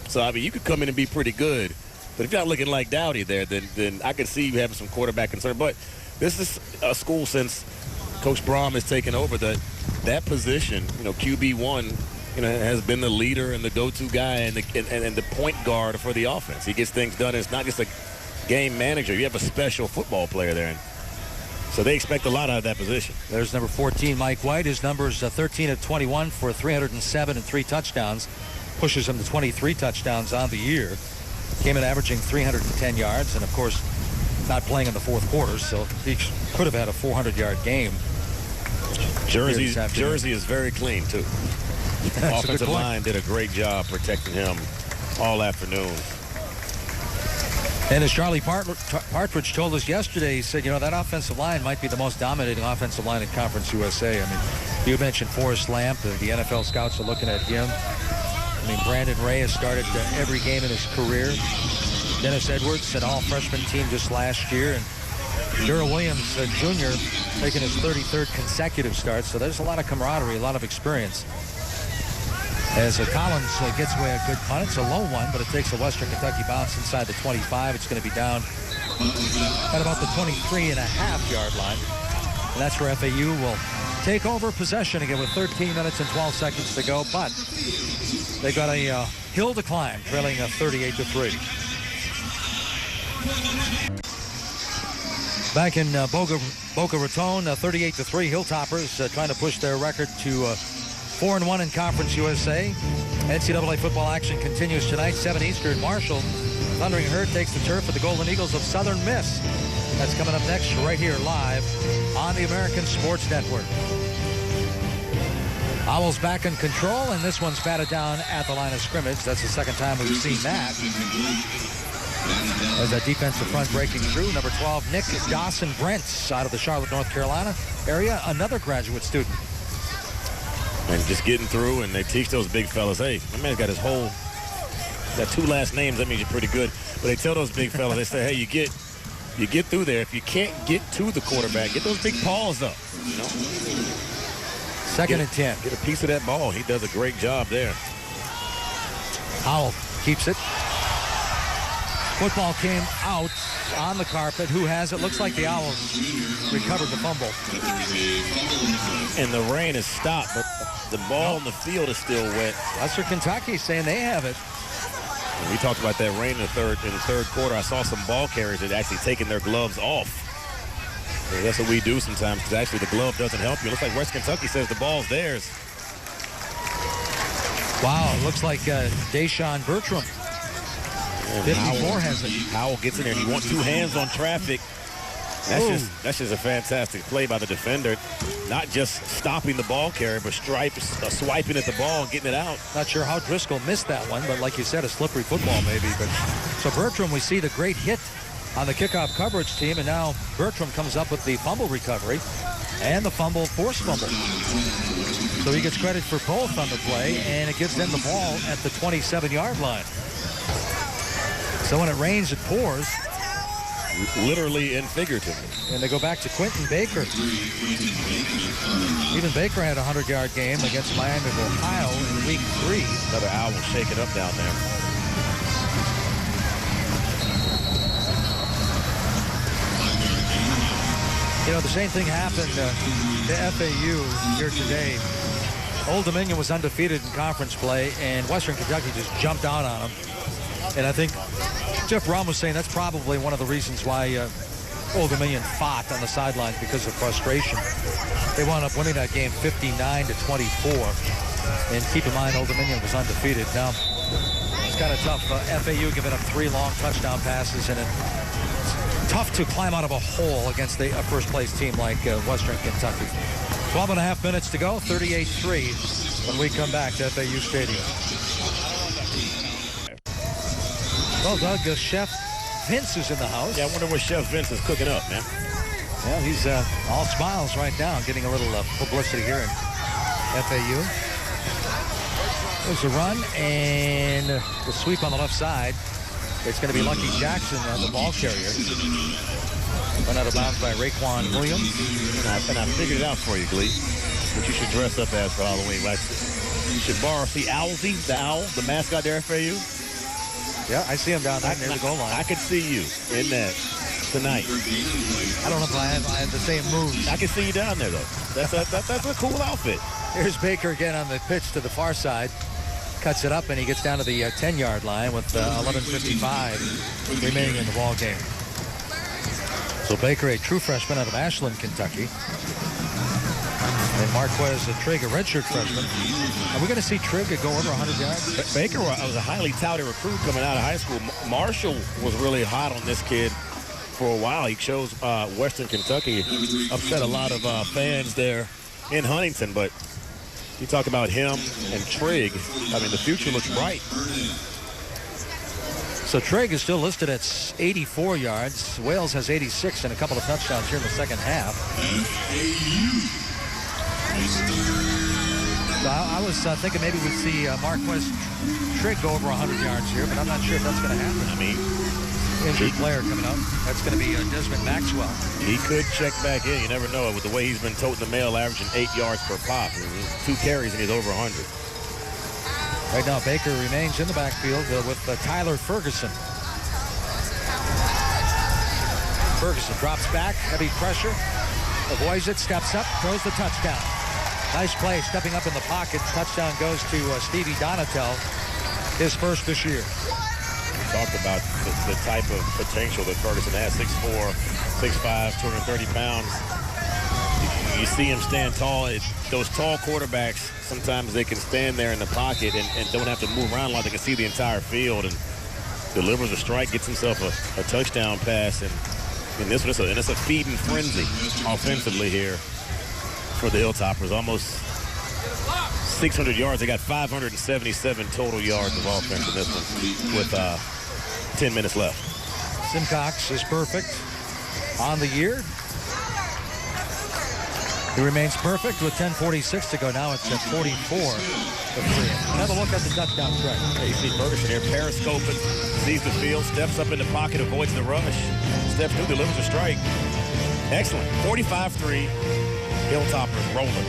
So, I mean, you could come in and be pretty good. But if you're not looking like Doughty there, then I can see you having some quarterback concern. But this is a school since Coach Braum has taken over that position, QB1, has been the leader and the go-to guy and the point guard for the offense. He gets things done. It's not just a game manager. You have a special football player there. And so they expect a lot out of that position. There's number 14, Mike White. His numbers 13 of 21 for 307 and 3 touchdowns. Pushes him to 23 touchdowns on the year. Came in averaging 310 yards, and of course, not playing in the fourth quarter, so he could have had a 400-yard game. Jersey is very clean, too. The offensive line did a great job protecting him all afternoon. And as Charlie Partridge told us yesterday, he said, that offensive line might be the most dominating offensive line in Conference USA. I mean, you mentioned Forrest Lamp. The NFL scouts are looking at him. I mean, Brandon Ray has started every game in his career. Dennis Edwards, an all-freshman team just last year. And Darrell Williams, Jr., making his 33rd consecutive start. So there's a lot of camaraderie, a lot of experience. As Collins gets away a good punt. It's a low one, but it takes a Western Kentucky bounce inside the 25. It's going to be down at about the 23.5-yard line. And that's where FAU will take over possession again with 13 minutes and 12 seconds to go. But they got a hill to climb, trailing 38-3. Back in Boca Raton, 38-3, Hilltoppers trying to push their record to 4-1 in Conference USA. NCAA football action continues tonight, 7 Eastern. Marshall, Thundering Herd takes the turf for the Golden Eagles of Southern Miss. That's coming up next right here live on the American Sports Network. Owls back in control, and this one's batted down at the line of scrimmage. That's the second time we've seen that. As that defensive front breaking through, number 12, Nick Dawson-Brents out of the Charlotte, North Carolina area, another graduate student. and just getting through, and they teach those big fellas, hey, my man's got his whole, got 2 last names, that means you're pretty good. But they tell those big fellas, they say, hey, you get through there. If you can't get to the quarterback, get those big paws up, you know. 2nd and 10. Get a piece of that ball. He does a great job there. Howell keeps it. Football came out on the carpet. Who has it? Looks like the Owls recovered the fumble. And the rain has stopped, but the ball on the field is still wet. Western Kentucky saying they have it. And we talked about that rain in the third quarter. I saw some ball carriers that actually taking their gloves off. So that's what we do sometimes, because actually the glove doesn't help you. It looks like West Kentucky says the ball's theirs. Wow, it looks like Deshaun Bertram. And 54 has it. Howell gets in there, and you want 2 hands on traffic. That's just a fantastic play by the defender. Not just stopping the ball carrier, but swiping at the ball and getting it out. Not sure how Driscoll missed that one, but like you said, a slippery football maybe. But so Bertram, we see the great hit on the kickoff coverage team, and now Bertram comes up with the fumble recovery and the forced fumble. So he gets credit for both on the play, and it gives them the ball at the 27-yard line. So when it rains, it pours. Literally and figuratively. And they go back to Quentin Baker. Even Baker had a 100-yard game against Miami of Ohio in week 3. Another Owl shaking up down there. You know, the same thing happened to FAU here today. Old Dominion was undefeated in conference play, and Western Kentucky just jumped out on them. And I think Jeff Rom was saying that's probably one of the reasons why Old Dominion fought on the sidelines, because of frustration. They wound up winning that game 59-24. And keep in mind, Old Dominion was undefeated. Now, it's kind of tough. FAU giving up 3 long touchdown passes, and it's tough to climb out of a hole against a first-place team like Western Kentucky. 12 and a half minutes to go, 38-3 when we come back to FAU Stadium. Well, Doug, Chef Vince is in the house. Yeah, I wonder what Chef Vince is cooking up, man. Well, he's all smiles right now, getting a little publicity here in FAU. There's the run and the sweep on the left side. It's going to be Lucky Jackson, the ball carrier. Went out of bounds by Raekwon Williams. And I figured it out for you, Glee, what you should dress up as for Halloween. Like, you should borrow, see Owlsy, the owl, the mascot there for FAU. Yeah, I see him down there near the goal line. I could see you in that tonight. I don't know if I have the same moves. I can see you down there, though. That's a cool outfit. Here's Baker again on the pitch to the far side. Cuts it up, and he gets down to the 10-yard line with 11:55 remaining in the ball game. So Baker, a true freshman out of Ashland, Kentucky. And Marquez Trigg, a redshirt freshman. Are we going to see Trigg go over 100 yards? Baker was a highly touted recruit coming out of high school. Marshall was really hot on this kid for a while. He chose Western Kentucky. Upset a lot of fans there in Huntington, but you talk about him and Trigg. I mean, the future looks bright. So Trigg is still listed at 84 yards. Wales has 86 and a couple of touchdowns here in the second half. So I was thinking maybe we'd see Marquez Trigg go over 100 yards here, but I'm not sure if that's going to happen. I mean, injured player coming up. That's going to be Desmond Maxwell. He could check back in. You never know. With the way he's been toting the mail, averaging 8 yards per pop. 2 carries, and he's over 100. Right now, Baker remains in the backfield with Tyler Ferguson. Ferguson drops back, heavy pressure, avoids it, steps up, throws the touchdown. Nice play, stepping up in the pocket. Touchdown goes to Stevie Donatel, his first this year. We talked about the type of potential that Ferguson has, 6'4", 6'5", 230 pounds. You see him stand tall. Those tall quarterbacks, sometimes they can stand there in the pocket and don't have to move around a lot. They can see the entire field and delivers a strike, gets himself a touchdown pass. And this one, it's a feeding frenzy offensively here for the Hilltoppers. Almost 600 yards. They got 577 total yards of offense in this one with 10 minutes left. Simcox is perfect on the year. He remains perfect with 10:46 to go. Now it's at 44-3. Have a look at the touchdown track. Hey, you see Ferguson here periscoping, sees the field, steps up in the pocket, avoids the rush, steps through, delivers a strike. Excellent. 45-3. Hilltoppers rolling.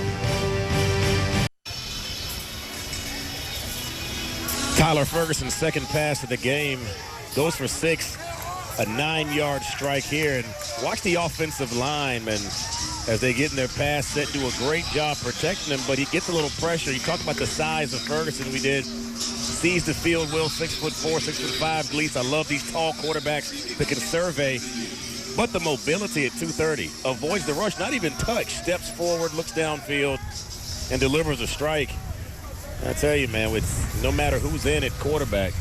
Tyler Ferguson's second pass of the game goes for 6, a 9-yard strike here. And watch the offensive linemen as they get in their pass set, do a great job protecting him, but he gets a little pressure. You talk about the size of Ferguson. We did. Sees the field, Will, 6'4", 6'5", Gleese. I love these tall quarterbacks that can survey. But the mobility at 230, avoids the rush, not even touch, steps forward, looks downfield, and delivers a strike. I tell you, man, with no matter who's in at quarterback,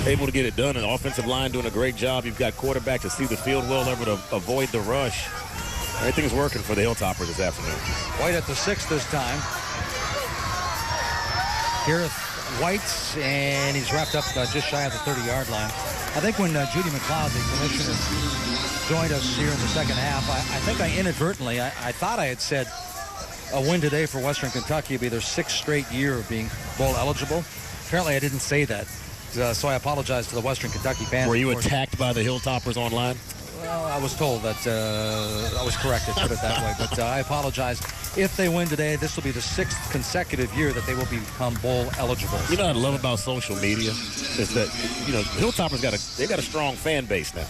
able to get it done. And the offensive line doing a great job. You've got quarterbacks that see the field well, able to avoid the rush. Everything's working for the Hilltoppers this afternoon. White at the 6 this time. Gareth White, and he's wrapped up just shy of the 30-yard line. I think when Judy McLeod, the commissioner, joined us here in the second half, I think I inadvertently, I thought I had said a win today for Western Kentucky would be their 6th straight year of being bowl eligible. Apparently I didn't say that, so I apologize to the Western Kentucky fans. Were you attacked by the Hilltoppers online? Well, I was told that I was corrected, put it that way, but I apologize. If they win today, this will be the 6th consecutive year that they will become bowl eligible. You know what I love about social media is that, you know, Hilltoppers they've got a strong fan base now.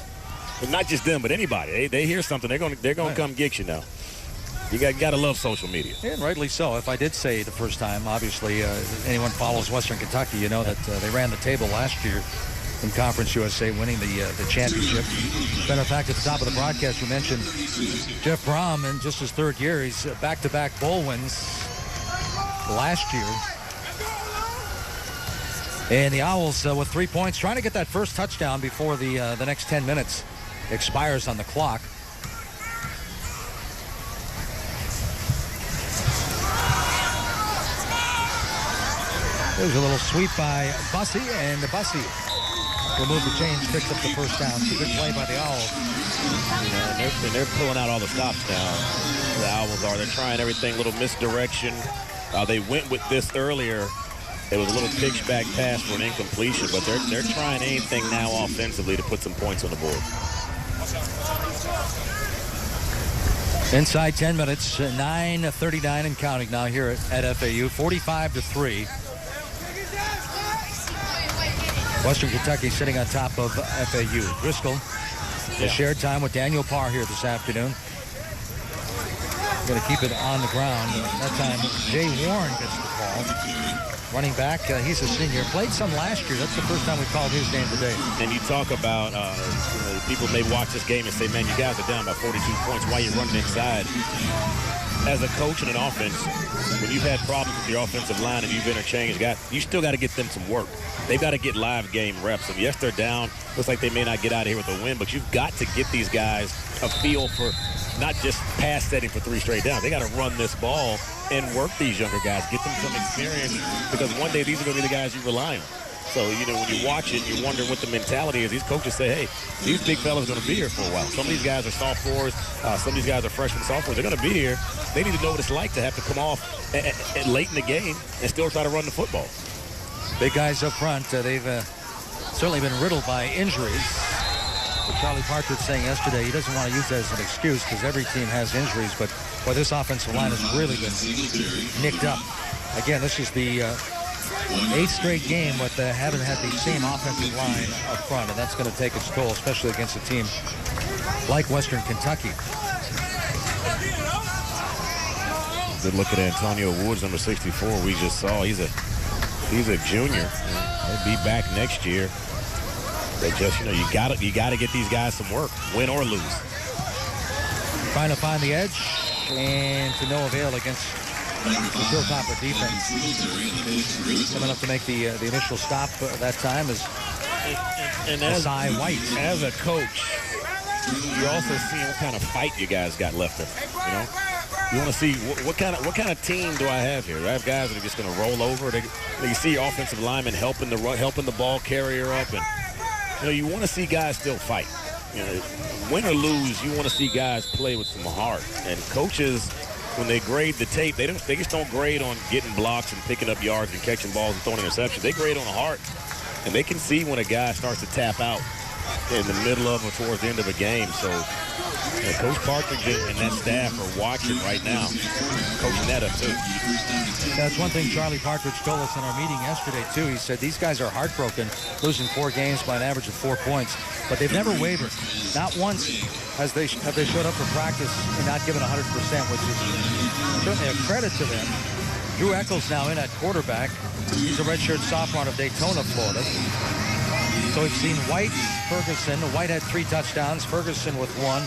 And not just them, but anybody. They hear something, they're going to come get you now. You got to love social media. And rightly so. If I did say the first time, obviously, anyone follows Western Kentucky, you know that they ran the table last year in Conference USA, winning the championship. Matter of fact, at the top of the broadcast, we mentioned Jeff Brom in just his 3rd year. He's back-to-back bowl wins last year. And the Owls with 3 points, trying to get that first touchdown before the next 10 minutes expires on the clock. There's a little sweep by Bussey, and Bussey will move the chains, picks up the first down. It's a good play by the Owls. And they're pulling out all the stops now. The Owls are. They're trying everything, little misdirection. They went with this earlier. It was a little pitch back pass for an incompletion, but they're trying anything now offensively to put some points on the board. Inside 10 minutes, 9:39 and counting now here at FAU, 45-3. Western Kentucky sitting on top of FAU. Driscoll has shared time with Daniel Parr here this afternoon. Going to keep it on the ground. That time, Jay Warren gets the call. Running back, he's a senior. Played some last year. That's the first time we called his name today. And you talk about, people may watch this game and say, man, you guys are down by 42 points. Why are you running inside? As a coach and an offense, when you've had problems with your offensive line and you've interchanged guys, you still got to get them some work. They've got to get live game reps. And yes, they're down. Looks like they may not get out of here with a win, but you've got to get these guys a feel for not just pass setting for 3 straight downs. They got to run this ball and work these younger guys, get them some experience, because one day these are going to be the guys you rely on. So, you know, when you watch it, you wonder what the mentality is. These coaches say, hey, these big fellas are going to be here for a while. Some of these guys are sophomores. Some of these guys are freshmen, sophomores. They're going to be here. They need to know what it's like to have to come off late in the game and still try to run the football. Big guys up front. They've certainly been riddled by injuries. But Charlie Partridge saying yesterday he doesn't want to use that as an excuse because every team has injuries. But boy, this offensive line has really been nicked up. Again, this is the 8th straight game with haven't had the same offensive line up front, and that's going to take its toll, especially against a team like Western Kentucky. Good look at Antonio Woods, number 64. We just saw he's a junior. He'll be back next year. They just, you gotta get these guys some work, win or lose. Trying to find the edge, and to no avail against the Hilltopper defense. Coming up to make the initial stop that time is Asai White. As a coach, you're also seeing what kind of fight you guys got left in it, you know? You want to see what kind of team do I have here? Do I have guys that are just going to roll over? You see your offensive linemen helping the ball carrier up, and you want to see guys still fight. Win or lose, you want to see guys play with some heart. And coaches, when they grade the tape, they just don't grade on getting blocks and picking up yards and catching balls and throwing interceptions. They grade on the heart, and they can see when a guy starts to tap out in the middle of or towards the end of a game. So Coach Partridge and that staff are watching right now, coaching that up too. That's one thing Charlie Partridge told us in our meeting yesterday too. He said these guys are heartbroken, losing 4 games by an average of 4 points, but they've never wavered. Not once have they showed up for practice and not given 100%, which is certainly a credit to them. Drew Eccles now in at quarterback. He's a redshirt sophomore out of Daytona, Florida. So we've seen White, Ferguson. White had 3 touchdowns, Ferguson with 1.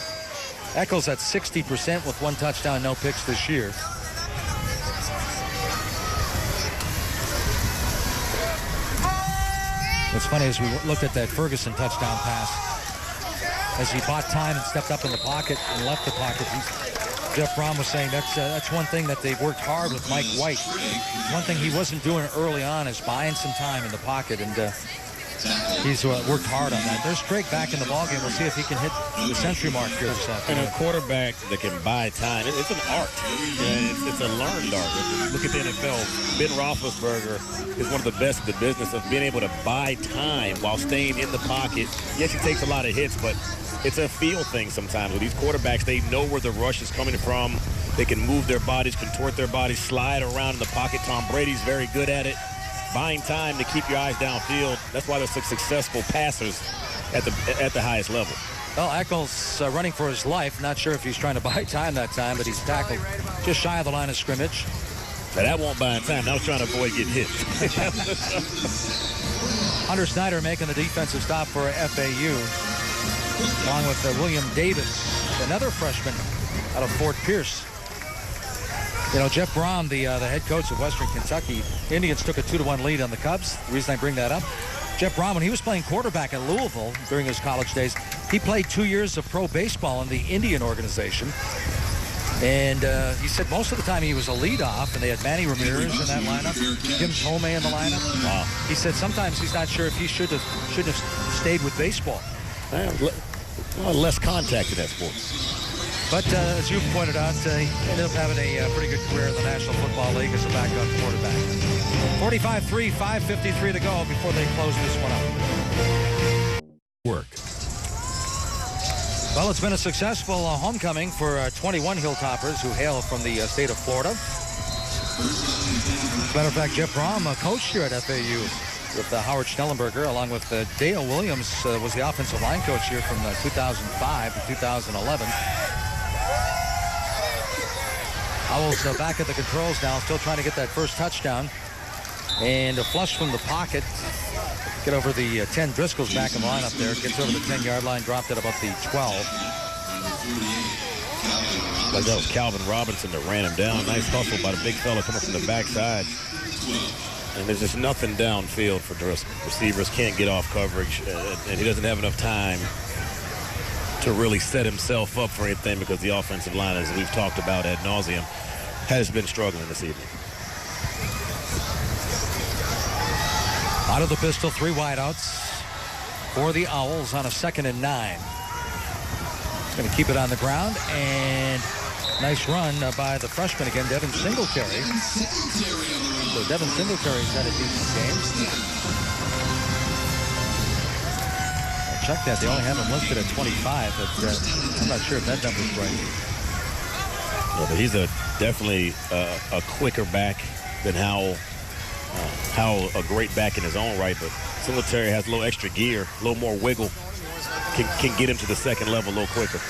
Eccles at 60% with 1 touchdown, no picks this year. It's funny, as we looked at that Ferguson touchdown pass, as he bought time and stepped up in the pocket and left the pocket, Jeff Brom was saying that's one thing that they've worked hard with Mike White. One thing he wasn't doing early on is buying some time in the pocket, and he's worked hard on that. There's Drake back in the ballgame. We'll see if he can hit the century mark here this afternoon. And a quarterback that can buy time, it's an art. It's a learned art. Look at the NFL. Ben Roethlisberger is one of the best in the business of being able to buy time while staying in the pocket. Yes, he takes a lot of hits, but it's a feel thing sometimes. With these quarterbacks, they know where the rush is coming from. They can move their bodies, contort their bodies, slide around in the pocket. Tom Brady's very good at it. Buying time to keep your eyes downfield. That's why they're such successful passers at the highest level. Well, Eccles running for his life. Not sure if he's trying to buy time that time, but he's tackled just shy of the line of scrimmage. Now, that won't buy time. That was trying to avoid getting hit. Hunter Snyder making the defensive stop for FAU, along with William Davis, another freshman out of Fort Pierce. You know, Jeff Brom, the head coach of Western Kentucky, the Indians took a 2-1 lead on the Cubs. The reason I bring that up, Jeff Brom, when he was playing quarterback at Louisville during his college days, he played 2 years of pro baseball in the Indian organization. And he said most of the time he was a leadoff, and they had Manny Ramirez in that lineup, Jim Thome in the lineup. Wow. He said sometimes he's not sure if he should have stayed with baseball. Less contact in that sport. But as you pointed out, he ended up having a pretty good career in the National Football League as a backup quarterback. 45-3, 5:53 to go before they close this one up. Work. Well, it's been a successful homecoming for 21 Hilltoppers who hail from the state of Florida. As a matter of fact, Jeff Brom coached here at FAU with Howard Schnellenberger, along with Dale Williams was the offensive line coach here from 2005 to 2011. Owls back at the controls now, still trying to get that first touchdown. And a flush from the pocket. Get over the 10. Driscoll's back in the lineup there. Gets over the 10-yard line, dropped at about the 12. Like that was Calvin Robinson that ran him down. Nice hustle by the big fella coming from the backside. And there's just nothing downfield for Driscoll. Receivers can't get off coverage, and he doesn't have enough time to really set himself up for anything because the offensive line, as we've talked about ad nauseum, has been struggling this evening. Out of the pistol, 3 wideouts for the Owls on a 2nd and 9. Going to keep it on the ground, and nice run by the freshman again, Devin Singletary. So Devin Singletary's had a decent game. I'll check that. They only have him listed at 25, but I'm not sure if that number's right. Yeah, but he's definitely a quicker back than how a great back in his own right. But Singletary has a little extra gear, a little more wiggle, can get him to the second level a little quicker.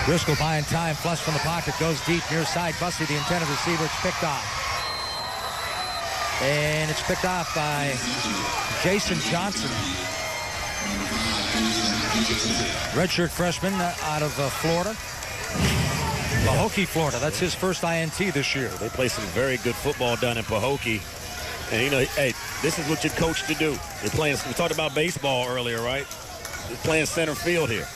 Driscoll buying time, flush from the pocket, goes deep near side. Bussey, the intended receiver, it's picked off. And it's picked off by Jason Johnson. Redshirt freshman out of Florida. Pahokee, Florida. That's his first INT this year. They play some very good football down in Pahokee. And, you know, hey, this is what you're coached to do. They're playing, we talked about baseball earlier, right? They're playing center field here.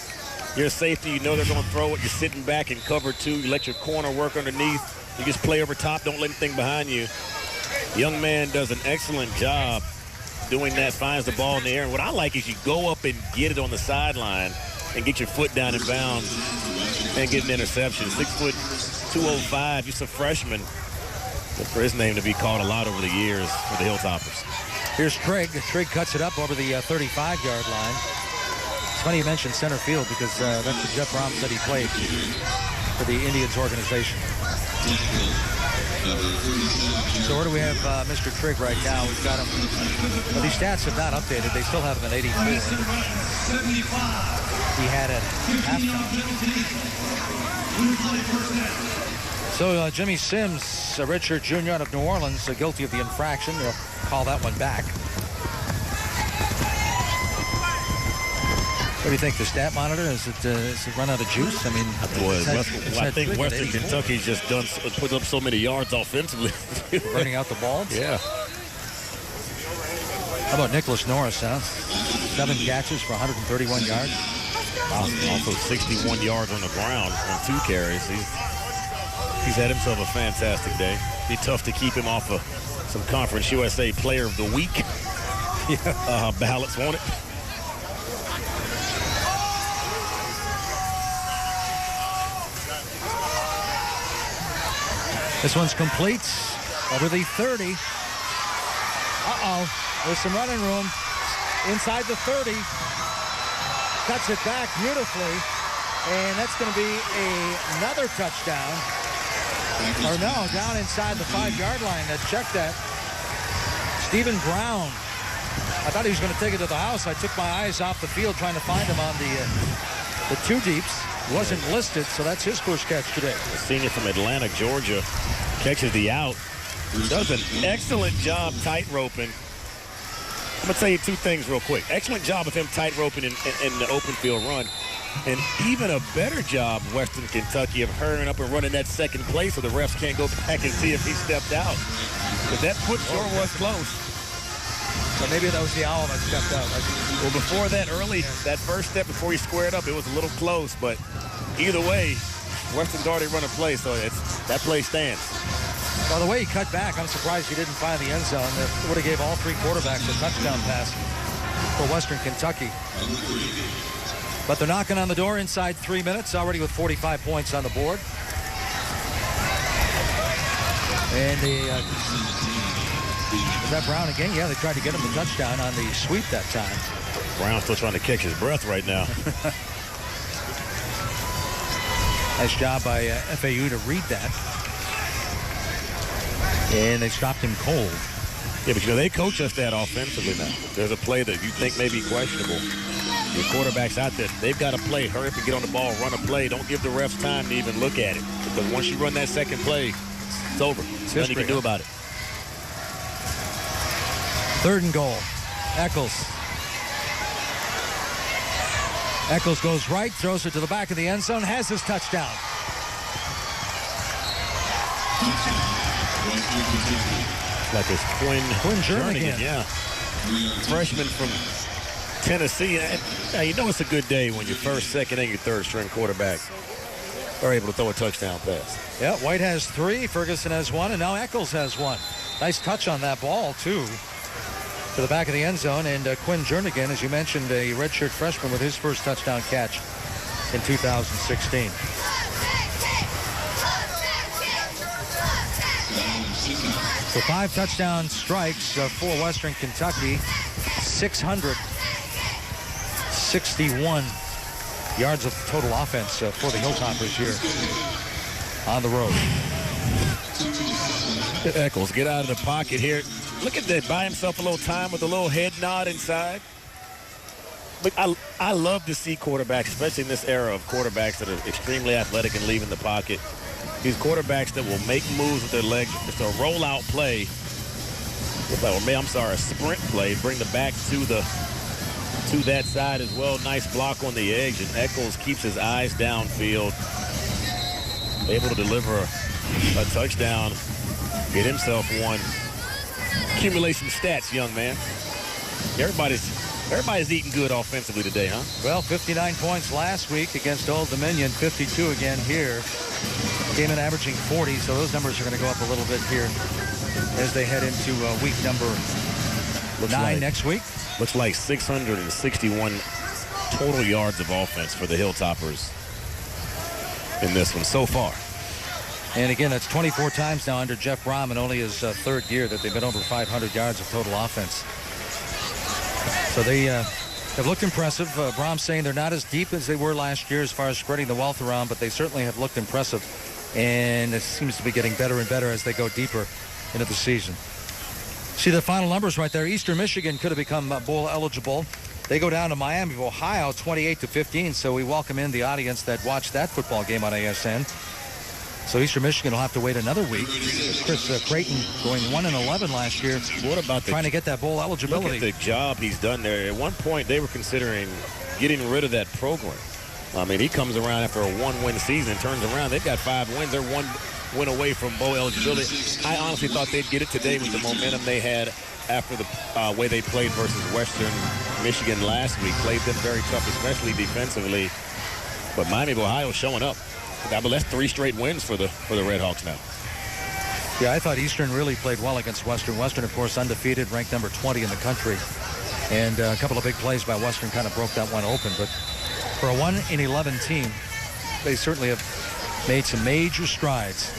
You're a safety. You know they're going to throw it. You're sitting back in cover 2. You let your corner work underneath. You just play over top. Don't let anything behind you. Young man does an excellent job doing that, finds the ball in the air. And what I like is you go up and get it on the sideline and get your foot down in bounds and get an interception. 6 foot 205, just a freshman. But for his name to be called a lot over the years for the Hilltoppers. Here's Trigg. Trigg cuts it up over the 35-yard line. It's funny you mentioned center field because that's what Jeff Brom said he played for the Indians organization. So where do we have Mr. Trigg right now? We've got him. Well, these stats have not updated. They still have him at 84. He had it halftime. So Jimmy Sims, Richard Jr. out of New Orleans, guilty of the infraction. They'll call that one back. What do you think, the stat monitor? Is it run out of juice? I mean, I think Western Kentucky's just put up so many yards offensively. Burning out the balls? Yeah. How about Nicholas Norris, huh? 7 catches for 131 yards. Also 61 yards on the ground on 2 carries. He's had himself a fantastic day. Be tough to keep him off of some Conference USA Player of the Week ballots, won't it? This one's complete over the 30. There's some running room inside the 30. Cuts it back beautifully, and that's going to be another touchdown. Or no, down inside the 5-yard line. Check that. Stephen Brown. I thought he was going to take it to the house. I took my eyes off the field trying to find him on the 2 deeps. Wasn't listed, so that's his first catch today. A senior from Atlanta, Georgia, catches the out. Does an excellent job tight roping. I'm going to tell you 2 things real quick. Excellent job of him tight roping in the open field run. And even a better job, Western Kentucky, of hurrying up and running that second play so the refs can't go back and see if he stepped out. But that foot sure was close. So maybe that was the owl that stepped out. Well, before that that first step before he squared up, it was a little close. But either way, Western's already run a play, so that play stands. Well, the way he cut back, I'm surprised he didn't find the end zone. That would have gave all 3 quarterbacks a touchdown pass for Western Kentucky. But they're knocking on the door inside 3 minutes, already with 45 points on the board. And is that Brown again? Yeah, they tried to get him the touchdown on the sweep that time. Brown still trying to catch his breath right now. Nice job by FAU to read that. And they stopped him cold. Yeah, but they coach us that offensively now. There's a play that you think may be questionable. Your quarterback's out there. They've got to play. Hurry up and get on the ball. Run a play. Don't give the refs time to even look at it. Because once you run that second play, it's over. Nothing you can do about it. 3rd and goal. Eccles. Eccles goes right, throws it to the back of the end zone, has his touchdown. Like it's Quinn Jernigan. Yeah. Freshman from Tennessee. Now, you know it's a good day when your first, second, and your third string quarterback are able to throw a touchdown pass. Yeah, White has 3, Ferguson has 1, and now Eccles has 1. Nice touch on that ball, too, to the back of the end zone. And Quinn Jernigan, as you mentioned, a redshirt freshman with his first touchdown catch in 2016. So 5 touchdown strikes for Western Kentucky, 661 yards of total offense for the Hilltoppers here on the road. Eccles, get out of the pocket here. Look at that, buy himself a little time with a little head nod inside. But I love to see quarterbacks, especially in this era of quarterbacks that are extremely athletic and leaving the pocket. These quarterbacks that will make moves with their legs. It's a rollout play. A sprint play. Bring the back to that side as well. Nice block on the edge, and Eccles keeps his eyes downfield. Able to deliver a touchdown. Get himself 1. Accumulation stats, young man. Everybody's eating good offensively today, huh? Well, 59 points last week against Old Dominion, 52 again here. Came in averaging 40, so those numbers are going to go up a little bit here as they head into week number 9 next week. Looks like 661 total yards of offense for the Hilltoppers in this one so far. And again, that's 24 times now under Jeff Brom in only his third year that they've been over 500 yards of total offense. So they have looked impressive. Brom saying they're not as deep as they were last year as far as spreading the wealth around, but they certainly have looked impressive. And it seems to be getting better and better as they go deeper into the season. See the final numbers right there. Eastern Michigan could have become bowl eligible. They go down to Miami of Ohio 28-15, so we welcome in the audience that watched that football game on ASN. So Eastern Michigan will have to wait another week. Chris Creighton going 1-11 last year. What about trying to get that bowl eligibility? Look at the job he's done there. At one point, they were considering getting rid of that program. I mean, he comes around after a one-win season, turns around. They've got 5 wins. They're 1 win away from bowl eligibility. I honestly thought they'd get it today with the momentum they had after the way they played versus Western Michigan last week. Played them very tough, especially defensively. But Miami of Ohio showing up. I believe that's 3 straight wins for the Red Hawks now. Yeah, I thought Eastern really played well against Western. Western, of course, undefeated, ranked number 20 in the country. And a couple of big plays by Western kind of broke that one open. But for a 1-11 team, they certainly have made some major strides.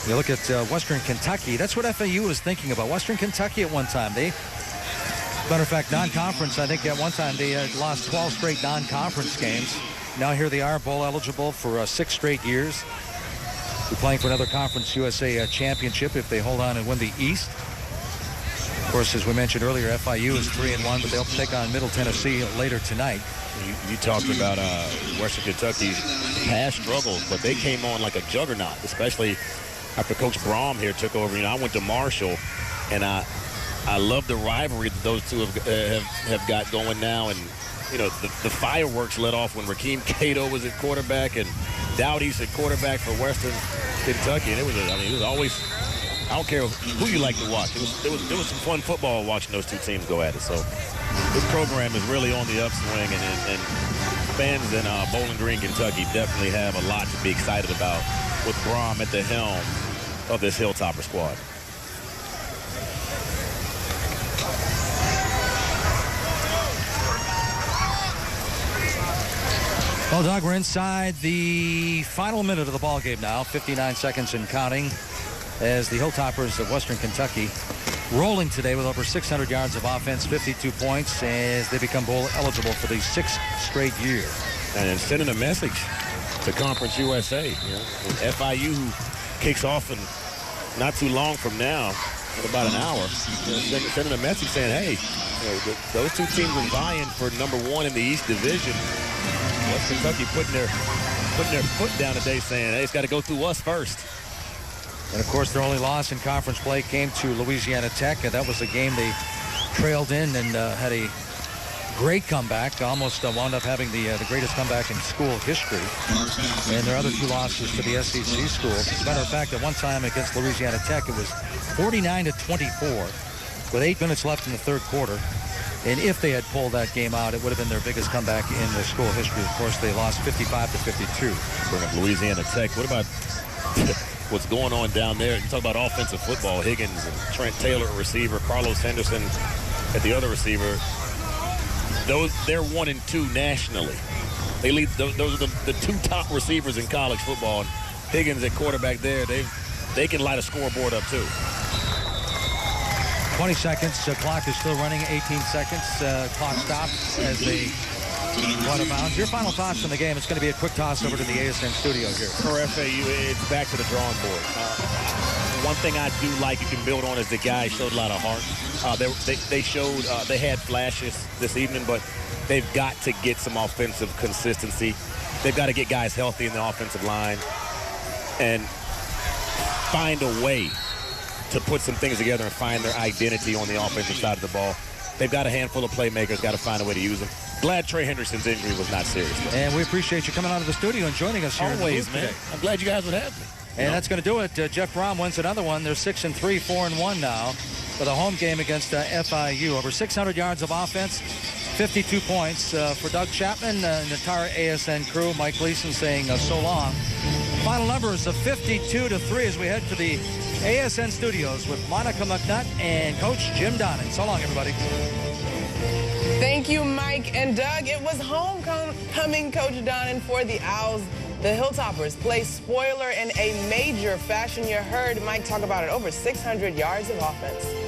You look at Western Kentucky. That's what FAU was thinking about. Western Kentucky at one time. Matter of fact, non-conference, I think at one time they had lost 12 straight non-conference games. Now here they are, bowl eligible for 6 straight years. They're playing for another Conference USA championship if they hold on and win the East. Of course, as we mentioned earlier, FIU is 3-1, but they'll take on Middle Tennessee later tonight. You talked about Western Kentucky's past struggles, but they came on like a juggernaut, especially after Coach Brom here took over. You know, I went to Marshall, and I love the rivalry that those two have got going now. And you know, the fireworks let off when Rakeem Cato was at quarterback and Dowdy's at quarterback for Western Kentucky. And it was always, I don't care who you like to watch. It was some fun football watching those two teams go at it. So this program is really on the upswing, and fans in Bowling Green, Kentucky definitely have a lot to be excited about with Brom at the helm of this Hilltopper squad. Well, Doug, we're inside the final minute of the ball game now, 59 seconds and counting, as the Hilltoppers of Western Kentucky rolling today with over 600 yards of offense, 52 points, as they become bowl eligible for the 6th straight year. And sending a message to Conference USA. You know, FIU, who kicks off in not too long from now, in about an hour, sending a message saying, hey, you know, those two teams are vying for number 1 in the East Division. West Kentucky putting their foot down today, saying, hey, it's got to go through us first. And, of course, their only loss in conference play came to Louisiana Tech, and that was the game they trailed in and had a great comeback, almost wound up having the greatest comeback in school history. And their other 2 losses to the SEC schools. As a matter of fact, at one time against Louisiana Tech, it was 49-24 with 8 minutes left in the third quarter. And if they had pulled that game out, it would have been their biggest comeback in the school history. Of course, they lost 55-52. Bring up Louisiana Tech. What about what's going on down there? You talk about offensive football. Higgins and Trent Taylor at receiver, Carlos Henderson at the other receiver. They're 1 and 2 nationally. They lead. Those are the 2 top receivers in college football. And Higgins at quarterback there. They can light a scoreboard up too. 20 seconds. Clock is still running. 18 seconds. Clock stops as they go out of bounds. Your final thoughts on the game? It's going to be a quick toss over to the ASN studio here. For FAU, it's back to the drawing board. One thing I do like you can build on is the guys showed a lot of heart. They showed they had flashes this evening, but they've got to get some offensive consistency. They've got to get guys healthy in the offensive line and find a way to put some things together and find their identity on the offensive side of the ball. They've got a handful of playmakers, got to find a way to use them. Glad Trey Henderson's injury was not serious, though. And we appreciate you coming out of the studio and joining us here. Always, man. Today. I'm glad you guys would have me. And that's going to do it. Jeff Brom wins another one. They're 6-3, 4-1 now for the home game against FIU. Over 600 yards of offense, 52 points for Doug Chapman and the entire ASN crew. Mike Gleason saying so long. Final numbers of 52-3 as we head to the ASN studios with Monica McNutt and Coach Jim Donnan. So long, everybody. Thank you, Mike and Doug. It was homecoming, Coach Donnan, for the Owls. The Hilltoppers play spoiler in a major fashion. You heard Mike talk about it, over 600 yards of offense.